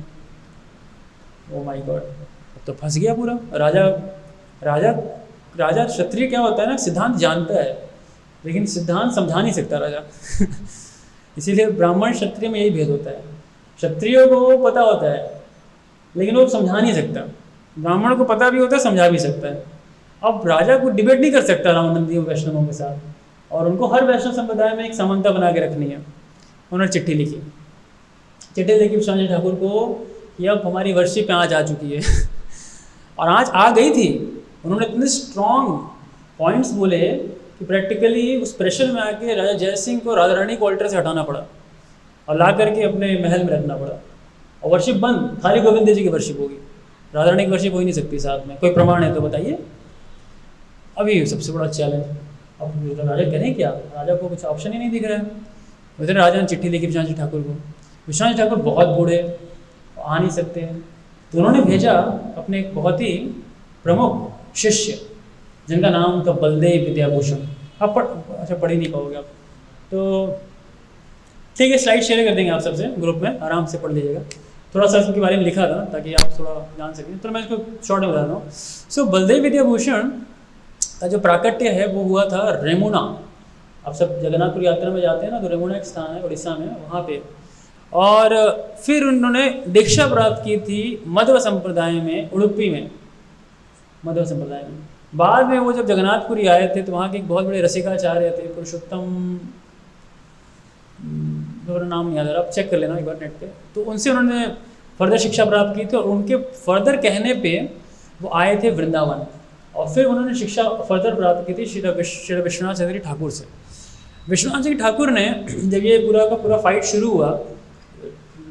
ओ माय गॉड, तो फंस गया पूरा। राजा राजा राजा क्षत्रिय क्या होता है ना, सिद्धांत जानता है लेकिन सिद्धांत समझा नहीं सकता राजा इसीलिए ब्राह्मण क्षत्रिय में यही भेद होता है, क्षत्रियों को पता होता है लेकिन वो समझा नहीं सकता, ब्राह्मण को पता भी होता है, समझा भी सकता है। अब राजा को डिबेट नहीं कर सकता रामानंदियों वैष्णवों के साथ, और उनको हर वैष्णव संप्रदाय में एक समानता बना के रखनी है। उन्होंने चिट्ठी लिखी विश्वनाथ ठाकुर को कि अब हमारी वर्षी पे आज आ चुकी है और आज आ गई थी। उन्होंने इतने स्ट्रॉन्ग पॉइंट्स बोले कि प्रैक्टिकली उस प्रेशर में आके राजा जय सिंह को राजा रानी को ऑल्टर से हटाना पड़ा और ला करके अपने महल में रखना पड़ा, और वर्शिप बंद, खाली गोविंद जी की वर्शिप होगी, राजा रानी की वर्शिप हो ही नहीं सकती साथ में। कोई प्रमाण है तो बताइए। अभी सबसे बड़ा चैलेंज, अब राजा करें क्या, राजा को कुछ ऑप्शन ही नहीं दिख रहा है। उधर राजा ने चिट्ठी लिखी विश्वनाथ ठाकुर को, विश्वनाथ ठाकुर बहुत बूढ़े, आ नहीं सकते हैं, तो उन्होंने भेजा अपने एक बहुत ही प्रमुख शिष्य जिनका नाम था बलदेव विद्याभूषण। आप पढ़ ही नहीं पाओगे आप, तो ठीक है, स्लाइड शेयर कर देंगे आप सबसे ग्रुप में, आराम से पढ़ लीजिएगा। थोड़ा सा इसके बारे में लिखा था ताकि आप थोड़ा जान सकें, तो मैं इसको शॉर्ट में बता रहा हूँ। सो बलदेव विद्याभूषण का जो प्राकट्य है वो हुआ था रेमुना। आप सब जगन्नाथपुर यात्रा में जाते हैं ना, तो रेमुना एक स्थान है उड़ीसा में, वहाँ पे। और फिर उन्होंने दीक्षा प्राप्त की थी मध्व संप्रदाय में, उडुपी में, मध्व संप्रदाय में। बाद में वो जब जगन्नाथपुरी आए थे तो वहाँ के एक बहुत बड़े रसिकाचार्य थे, पुरुषोत्तम, मेरा नाम नहीं याद आ रहा, आप चेक कर लेना एक बार नेट पे। तो उनसे उन्होंने फर्दर शिक्षा प्राप्त की थी, और उनके फर्दर कहने पे वो आए थे वृंदावन, और फिर उन्होंने शिक्षा फर्दर प्राप्त की थी श्री विश्वनाथ चंद्र ठाकुर से। विश्वनाथ जी ठाकुर ने जब ये पूरा का पूरा फाइट शुरू हुआ,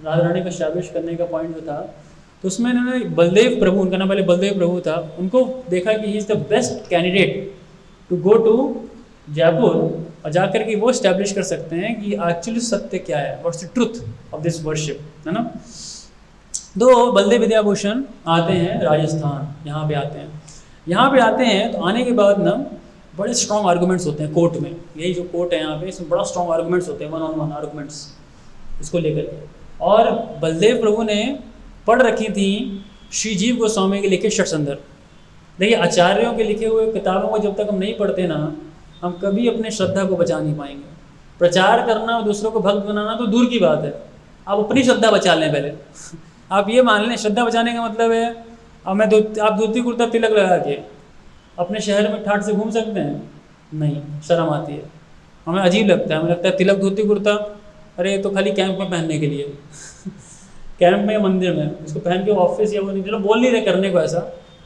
राधा रानी को एस्टैब्लिश करने का पॉइंट जो था, तो उसमें इन्होंने बलदेव प्रभु, उनका नाम पहले बलदेव प्रभु था, उनको देखा कि he is the best candidate to go to Jaipur और जाकर के वो एस्टैब्लिश कर सकते हैं कि एक्चुअली सत्य क्या है, what's the truth of this worship, है ना। तो बलदेव विद्याभूषण आते हैं राजस्थान, यहाँ पे आते हैं। यहाँ पे आते हैं तो आने के बाद ना बड़े स्ट्रॉन्ग आर्गूमेंट्स होते हैं कोर्ट में, यही जो कोर्ट है यहाँ पे, इसमें बड़ा स्ट्रॉन्ग आर्गूमेंट्स होते हैं, 1-on-1 आर्गूमेंट्स इसको लेकर के। और बलदेव प्रभु ने पढ़ रखी थी श्री जीव गोस्वामी के लिखे षट्संदर। देखिए, आचार्यों के लिखे हुए किताबों को जब तक हम नहीं पढ़ते ना, हम कभी अपने श्रद्धा को बचा नहीं पाएंगे। प्रचार करना और दूसरों को भक्त बनाना तो दूर की बात है, आप अपनी श्रद्धा बचा लें पहले आप ये मान लें, श्रद्धा बचाने का मतलब है अब आप धोती कुर्ता तिलक लगा के अपने शहर में ठाठ से घूम सकते हैं? नहीं, शर्म आती है, हमें अजीब लगता है, हमें लगता है तिलक धोती कुर्ता, अरे ये तो खाली कैंप में पहनने के लिए कैंप में या मंदिर में, इसको पहन के ऑफिस या वो नहीं, चलो बोल नहीं रहे करने को ऐसा,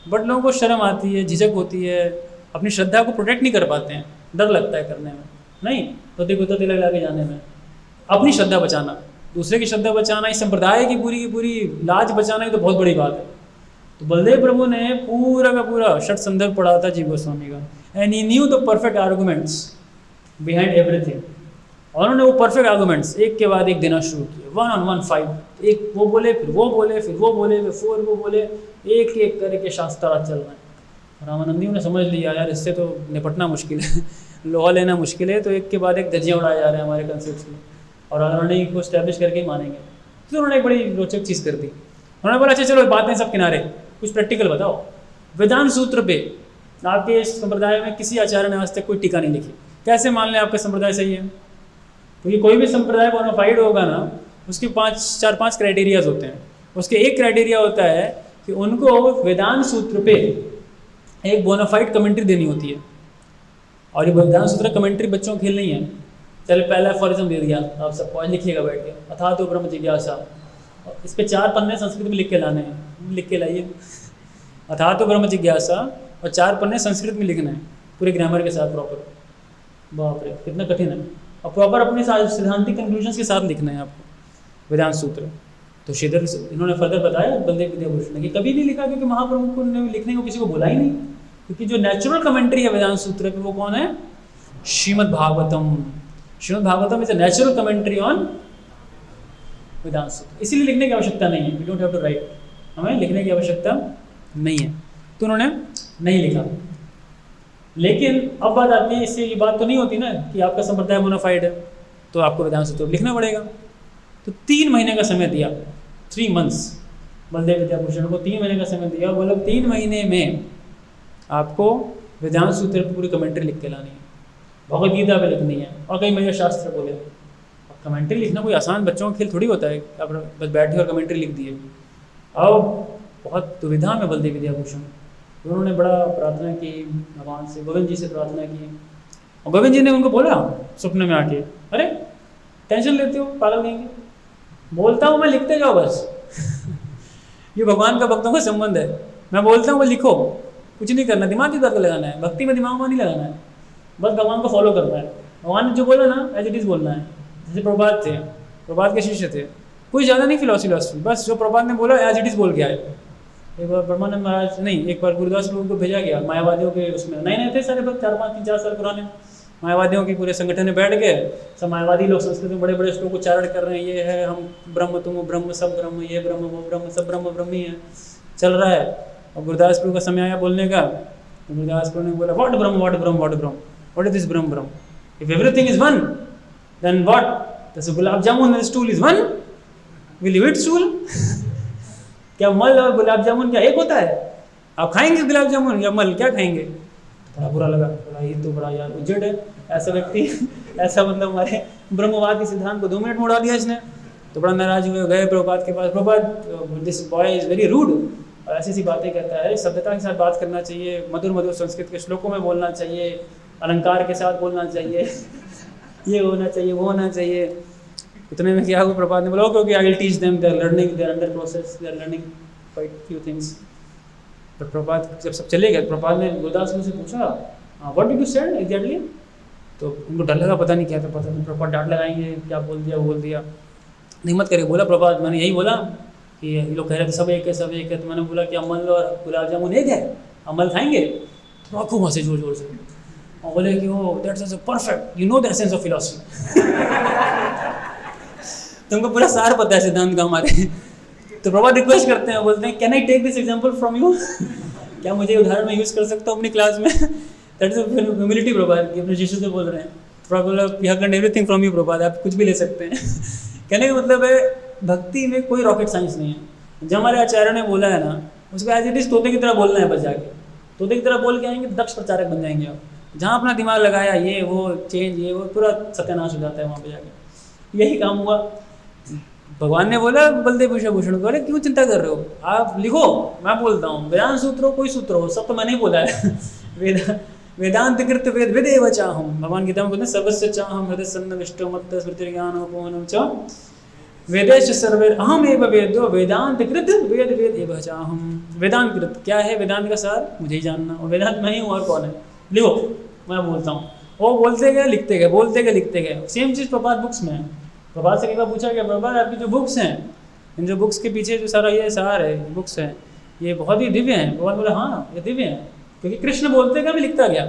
बट लोगों को शर्म आती है, झिझक होती है, अपनी श्रद्धा को प्रोटेक्ट नहीं कर पाते हैं, डर लगता है करने में, नहीं धोती कुर्ता तिलक लगा के जाने में। अपनी श्रद्धा बचाना, दूसरे की श्रद्धा बचाना, इस संप्रदाय की पूरी लाज बचाना, ये तो बहुत बड़ी बात है। तो बलदेव प्रभु ने पूरा का पूरा षट संदर्भ पढ़ा था जीव गोस्वामी का, and he new the perfect arguments behind everything. और उन्होंने वो परफेक्ट आर्गूमेंट्स एक के बाद एक देना शुरू किए, 1-on-1 फाइट, एक वो बोले फिर वो बोले फिर वो बोले फिर वो बोले, एक एक करके शास्त्रा चल रहे हैं। रामानंदियों ने समझ लिया यार इससे तो निपटना मुश्किल है लोहा लेना मुश्किल है, तो एक के बाद एक धज्जियाँ उड़ाए जा रहे हैं हमारे कंसेप्ट में, और उन्होंने को स्टैब्लिश करके ही मानेंगे। तो उन्होंने एक बड़ी रोचक चीज़ कर दी, उन्होंने बोला अच्छा चलो बातें सब किनारे, कुछ प्रैक्टिकल बताओ। वेदांत सूत्र पे आपके संप्रदाय में किसी आचार्य ने आज तक कोई टीका नहीं लिखी, कैसे मान लें आपका संप्रदाय सही है? क्योंकि कोई भी संप्रदाय बोनाफाइड होगा ना, उसके 4-5 क्राइटेरियाज होते हैं। उसके एक क्राइटेरिया होता है कि उनको वेदांत सूत्र पे एक बोनाफाइड कमेंट्री देनी होती है, और ये वेदांत सूत्र कमेंट्री बच्चों को खेल नहीं है। चलो पहला फॉरिज्म दे दिया आप सबको, आज लिखिएगा बैठ के, अथा तो ब्रह्म जिज्ञासा, इस पे 4 पन्ने संस्कृत में लिख के लाने हैं, लिख के लाइए, अथा तो ब्रह्म जिज्ञासा, और 4 पन्ने संस्कृत में लिखना है पूरे ग्रामर के साथ प्रॉपर। बाप रे कितना कठिन है, और प्रॉपर अपने सिद्धांतिक कंक्लूजन्स के साथ लिखना है आपको वेदांत सूत्र। तो श्रीधर इन्होंने फर्दर बताया बलदेव विद्याभूषण ने कि कभी नहीं लिखा, क्योंकि महाप्रभु ने लिखने को किसी को बोला ही नहीं, क्योंकि जो नेचुरल कमेंट्री है वेदांत सूत्र पे वो कौन है? Shrimad Bhagavatam. Shrimad Bhagavatam is a natural commentary on Vedanta Sutra, इसीलिए लिखने की आवश्यकता नहीं है, we don't have to write, हमें लिखने की आवश्यकता नहीं है, तो उन्होंने नहीं लिखा। लेकिन अब बात आती है, इससे ये बात तो नहीं होती ना कि आपका संप्रदाय मोनाफाइड है तो आपको वेदांत सूत्र लिखना पड़ेगा। तो 3 महीने का समय दिया, 3 months, बलदेव विद्याभूषण को 3 महीने का समय दिया, बोला 3 महीने में आपको वेदांत सूत्र की पूरी कमेंट्री लिख के लानी है, भगवद गीता पे लिखनी है और कई महिला शास्त्र बोले। अब कमेंट्री लिखना कोई आसान बच्चों का खेल थोड़ी होता है, आप बस बैठे और कमेंट्री लिख दिए। अब बहुत दुविधा में बलदेव विद्याभूषण, उन्होंने बड़ा प्रार्थना की भगवान से, गोविंद जी से प्रार्थना की, और गोविंद जी ने उनको बोला सपने में आके, अरे टेंशन लेते हो, पागल कहेंगे, बोलता हूँ मैं, लिखते जाओ बस। ये भगवान का भक्तों का संबंध है, मैं बोलता हूँ वो लिखो, कुछ नहीं करना, दिमाग की बात लगाना है, भक्ति में दिमाग में नहीं लगाना है, बस भगवान को फॉलो करना है। भगवान ने जो बोला ना एज इट इज़ बोलना है। जैसे प्रभात थे, प्रभात के शिष्य थे, कोई ज़्यादा नहीं फिलॉसफी, बस जो प्रभात ने बोला एज इट इज़ बोल के आए। एक बार ब्रह्मानंद महाराज नहीं, एक बार गुरुदास प्रभु को भेजा गया मायावादियों के उसमें, नए थे सारे भक्त, 4-5-3-4 साल पुराने मायावादियों के पूरे संगठन में बैठ के सब मायावादी लोग संस्कृत में बड़े बड़े श्लोक उच्चारण कर रहे हैं, ये है हम ब्रह्म तुम ब्रह्म सब ब्रह्म, ये ब्रह्म वो ब्रह्म सब ब्रह्म ब्रह्म ही है, चल रहा है। और गुरुदास प्रभु का समय आया बोलने का, तो गुरुदास प्रभु ने बोला what Brahma what Brahma what Brahma, what is this Brahma Brahma, if everything is one then what, जैसे gulab jamun and stool is one, will you eat stool? क्या मल और गुलाब जामुन क्या एक होता है? आप खाएंगे गुलाब जामुन या मल, क्या खाएंगे? बड़ा बुरा लगा, बोला ये तो बड़ा यार उजड़ है, ऐसा व्यक्ति ऐसा मतलब हमारे ब्रह्मवाद के सिद्धांत को 2 मिनट में उड़ा दिया इसने। तो बड़ा नाराज हुए, गए प्रभुपाद के पास, Prabhupada this boy is very rude, और ऐसी बातें कहता है, सभ्यता के साथ बात करना चाहिए, मधुर मधुर संस्कृत के श्लोकों में बोलना चाहिए, अलंकार के साथ बोलना चाहिए, ये होना चाहिए वो होना चाहिए। इतने में क्या हुआ, प्रभात ने बोला okay I will teach them, they are learning, they are under process, they are learning quite few things. But Prabhat जब सब चले गए, प्रभात ने गुरुदास से पूछा what did you said exactly, तो उनको डर लगा, पता नहीं क्या था, पता नहीं प्रभात डांट लगाएंगे, क्या बोल दिया वो बोल दिया, हिम्मत करके बोला प्रभात मैंने यही बोला कि ये लोग कह रहे थे सब एक है सब एक है, तो मैंने बोला कि अमल और गुलाब जामुन एक है, अमल खाएंगे? तो आँखों वहाँ से जोर जोर से, और बोले कि ओ that's perfect, you know the essence of philosophy. तुमको पूरा सार पता है सिद्धांत का हमारे। तो प्रभा रिक्वेस्ट करते हैं, बोलते हैं can I take this example from you, क्या मुझे उदाहरण में यूज़ कर सकता हूँ अपनी क्लास में? दैट इज ह्यूमिलिटी प्रभा की, अपने शिष्य से बोल रहे हैं। प्रभा बोला we have learn everything from you Prabha, आप कुछ भी ले सकते हैं। कहने का मतलब है भक्ति में कोई रॉकेट साइंस नहीं है। जब हमारे आचार्य ने बोला है ना, उसको एज इट इज तोते की तरह बोलना है, बस जाके तोते की तरह बोल के आएंगे, दक्ष प्रचारक बन जाएंगे आप। जहाँ अपना दिमाग लगाया ये वो चेंज ये वो, पूरा सत्यानाश हो जाता है वहाँ पे जाके। यही काम हुआ। भगवान ने बोला बलदेव भूषण को, अरे क्यों चिंता कर रहे हो, आप लिखो, मैं बोलता हूँ, वेदांत सूत्र हो कोई सूत्र हो, सब तो मैंने ही बोला है। वेदांत कृत वेद वेदेव चाहम, भगवान गीता में बोलते हैं सर्वस्य चाहम हृदय सन्निविष्टो मत्त स्मृति ज्ञान उपमनम च वेदेश सर्वे अहम एव वेदो वेदांत कृत वेद वेद एव चाहम। वेदांत कृत क्या है? वेदांत का सार मुझे ही जानना, और वेदांत मैं ही हूँ, और कौन है? लिखो, मैं बोलता हूँ। वो बोलते गए लिखते गए, बोलते गए लिखते गए। सेम चीज़ प्रभात बुक्स में है। प्रभात से कई बार पूछा गया, प्रभात आपकी जो बुक्स हैं, इन जो बुक्स के पीछे जो सारा ये सार है, बुक्स हैं, ये बहुत ही दिव्य हैं। भगवान बोला हाँ ये दिव्य हैं, क्योंकि कृष्ण बोलते गए मैं लिखता गया।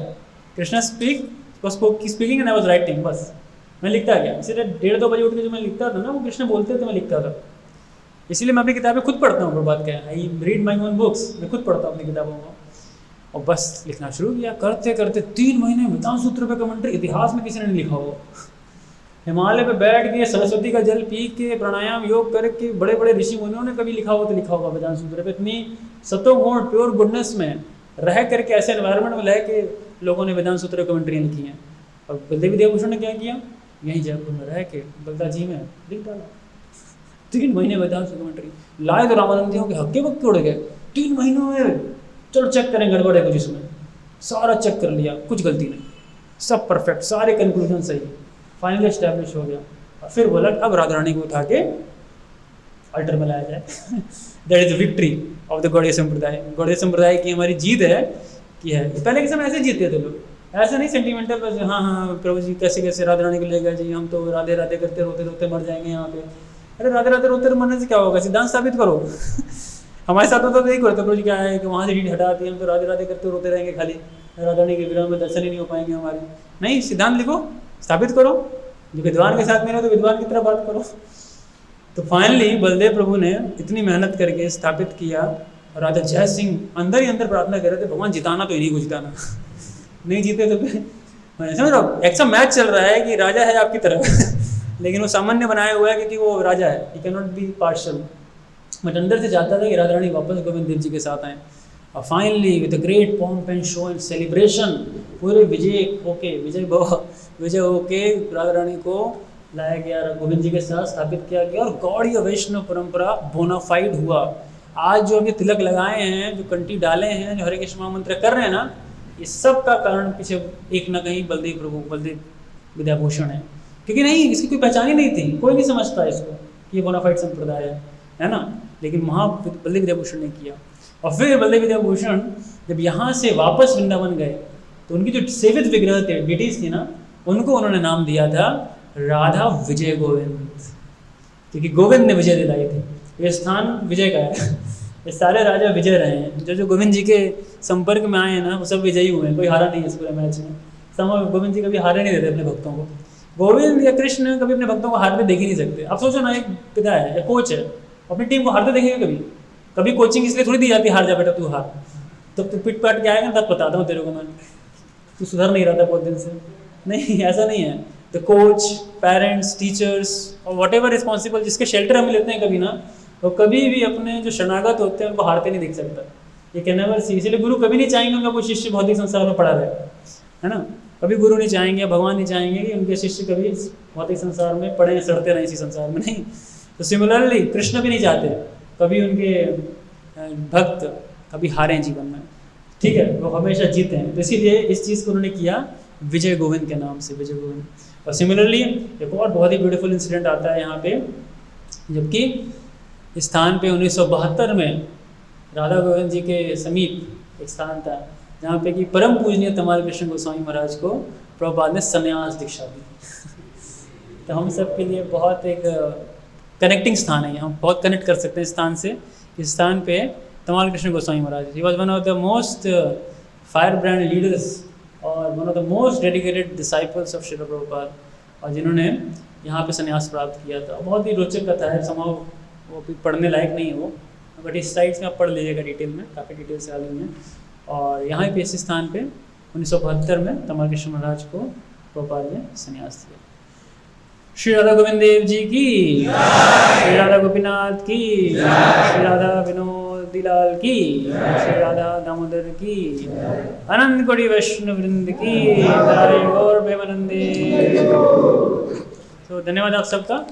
Krishna speaking and I was writing, बस मैं लिखता गया। इसीलिए 1:30-2 बजे उठ के जो मैं लिखता था ना, वो कृष्ण बोलते थे मैं लिखता था। इसीलिए मैं अपनी किताबें खुद पढ़ता हूँ। प्रभात क्या है, I read my own books, मैं खुद पढ़ता हूँ अपनी किताबों को। और बस लिखना शुरू किया, करते करते 3 महीने वेदांत सूत्र पे कमेंट्री इतिहास में किसी ने नहीं लिखा हो। हिमालय पे बैठ के सरस्वती का जल पी के प्राणायाम योग करके बड़े बड़े ऋषि मुनियों ने कभी लिखा हो तो लिखा होगा वेदांत सूत्र पे। इतनी सतोगुण प्योर गुडनेस में रह करके, ऐसे एनवायरनमेंट में रह के लोगों ने वेदांत सूत्र कमेंट्रियाँ लिखी हैं। और बलदेव विद्याभूषण ने क्या किया, यहीं जयपुर में रह के बलदा जी में लिख डाला। 3 महीने वेदांत कमेंट्री लाए तो रामानंदियों के हक्के बक्के उड़ गए। 3 महीनों में चलो चेक करें गड़बड़ है कुछ इसमें, सारा चेक कर लिया, कुछ गलती नहीं, सब परफेक्ट, सारे कंक्लूजन सही, फाइनली एस्टैब्लिश हो गया। और फिर बोला अब राधा रानी को उठा के अल्टर में लाया जाए। That is the victory of the Gaudiya संप्रदाय। गौड़ीय संप्रदाय की हमारी जीत है कि है। पहले के समय ऐसे जीतते थे लोग, ऐसा नहीं सेंटिमेंटल बस हाँ हाँ प्रभु जी कैसे कैसे राधा रानी को ले गए जी, हम तो राधे राधे करते रोते रोते मर जाएंगे यहाँ पे। अरे राधे राधे रोते मरने से क्या होगा, सिद्धांत साबित करो। हमारे साथ तो यही करते प्रभु जी, क्या है कि वहाँ से रीढ़ हटा दी, हम तो राधे राधे करते रोते रहेंगे खाली, राधा रानी के विरह में दर्शन ही नहीं हो पाएंगे हमारे। नहीं, सिद्धांत लिखो, स्थापित करो, जो विद्वान के साथ में रहो तो विद्वान की तरह बात करो। तो फाइनली बलदेव प्रभु ने इतनी मेहनत करके स्थापित किया। राजा जय सिंह अंदर ही अंदर प्रार्थना कर रहे थे, भगवान जिताना तो इन्हीं को जिताना, नहीं जीते तो फिर समझ रहे हो, ऐसा मैच चल रहा है कि राजा है आपकी तरफ लेकिन वो सामान्य बनाया हुआ है क्योंकि वो राजा है, he can not be partial. But अंदर से चाहता था कि राधा रानी वापस गोविंद देव जी के साथ आए। और finally with a great pomp and show and celebration, पूरे विजय होके राधा रानी को लाया गया, गोविंद जी के साथ स्थापित किया गया और गौड़ीय वैष्णव परंपरा बोनाफाइड हुआ। आज जो अभी तिलक लगाए हैं, जो कंठी डाले हैं, जो हरे कृष्ण महामंत्र कर रहे हैं ना, ये सब का कारण पीछे एक न कहीं बलदेव विद्याभूषण है। क्योंकि नहीं, इसकी कोई पहचान ही नहीं थी, कोई नहीं समझता इसको कि ये बोनाफाइड संप्रदाय है ना, लेकिन बलदेव विद्याभूषण ने किया। और फिर बलदेव विद्याभूषण जब यहाँ से वापस वृंदावन गए तो उनकी जो सेवित विग्रह थे, बेटीज थी ना, उनको उन्होंने नाम दिया था राधा विजय गोविंद, क्योंकि गोविंद ने विजय दिलाई थी। ये स्थान विजय का है, ये सारे राजा विजय रहे हैं। जो गोविंद जी के संपर्क में आए हैं ना, वो सब विजयी हुए हैं, कोई हारा नहीं है इस पूरे मैच में। गोविंद जी कभी हारे नहीं देते अपने भक्तों को। गोविंद या कृष्ण कभी अपने भक्तों को हारते देख ही नहीं सकते। अब सोचो ना, एक पिता है या कोच है, अपनी टीम को हारते देखेंगे कभी कोचिंग इसलिए थोड़ी दी जाती है, हार जा बेटा तू हार, तब तू पिट पाट के आएगा तब बताता हूँ तेरे को मैं, तू सुधर नहीं रहा था बहुत दिन से। नहीं, ऐसा नहीं है। द कोच, पेरेंट्स, टीचर्स और वट एवर रिस्पॉन्सिबल जिसके शेल्टर हम लेते हैं कभी ना, वो कभी भी अपने जो शरणागत होते हैं उनको हारते नहीं दिख सकता। ये कहना बस, इसीलिए गुरु कभी नहीं चाहेंगे उनका कोई शिष्य भौतिक संसार में पड़ा रहे, है ना। कभी गुरु नहीं चाहेंगे, भगवान नहीं चाहेंगे कि उनके शिष्य कभी भौतिक संसार में पड़े सड़ते रहें इसी संसार में, नहीं। तो सिमिलरली कृष्ण भी नहीं चाहते कभी उनके भक्त कभी हारें जीवन में, ठीक है, वो हमेशा जीते हैं। तो इसीलिए इस चीज़ को उन्होंने किया विजय गोविंद के नाम से, विजय गोविंद। और सिमिलरली एक और बहुत ही ब्यूटीफुल इंसिडेंट आता है यहाँ पे, जबकि इस स्थान पे 1972 में राधा गोविंद जी के समीप एक स्थान था जहाँ पे कि परम पूजनीय तमाल कृष्ण गोस्वामी महाराज को प्रभुपाद ने संन्यास दीक्षा दी। तो हम सब के लिए बहुत एक कनेक्टिंग स्थान है, हम बहुत कनेक्ट कर सकते हैं इस स्थान से। इस स्थान पे Tamal Krishna Goswami Maharaj, he was one of the most fire brand leaders और one of the most dedicated disciples of Srila Prabhupada, और जिन्होंने यहाँ पे संन्यास प्राप्त किया था। बहुत ही रोचक कथा है, समाव वो भी पढ़ने लायक नहीं है वो, बट इस स्लाइड्स में आप पढ़ लीजिएगा डिटेल में, काफ़ी डिटेल से डाली हुई हैं। और यहाँ पे इस स्थान पे 1972 में तमाल कृष्ण महाराज को प्रभुपाद ने संन्यास दिया। श्री राधा गोविंद देव जी की, श्री राधा गोपीनाथ की, श्री राधा विनोदी लाल की, श्री राधा दामोदर की, अनंत कोटि वैष्णव वृंद की, जय गौर प्रेमानंदे। तो धन्यवाद आप सबका।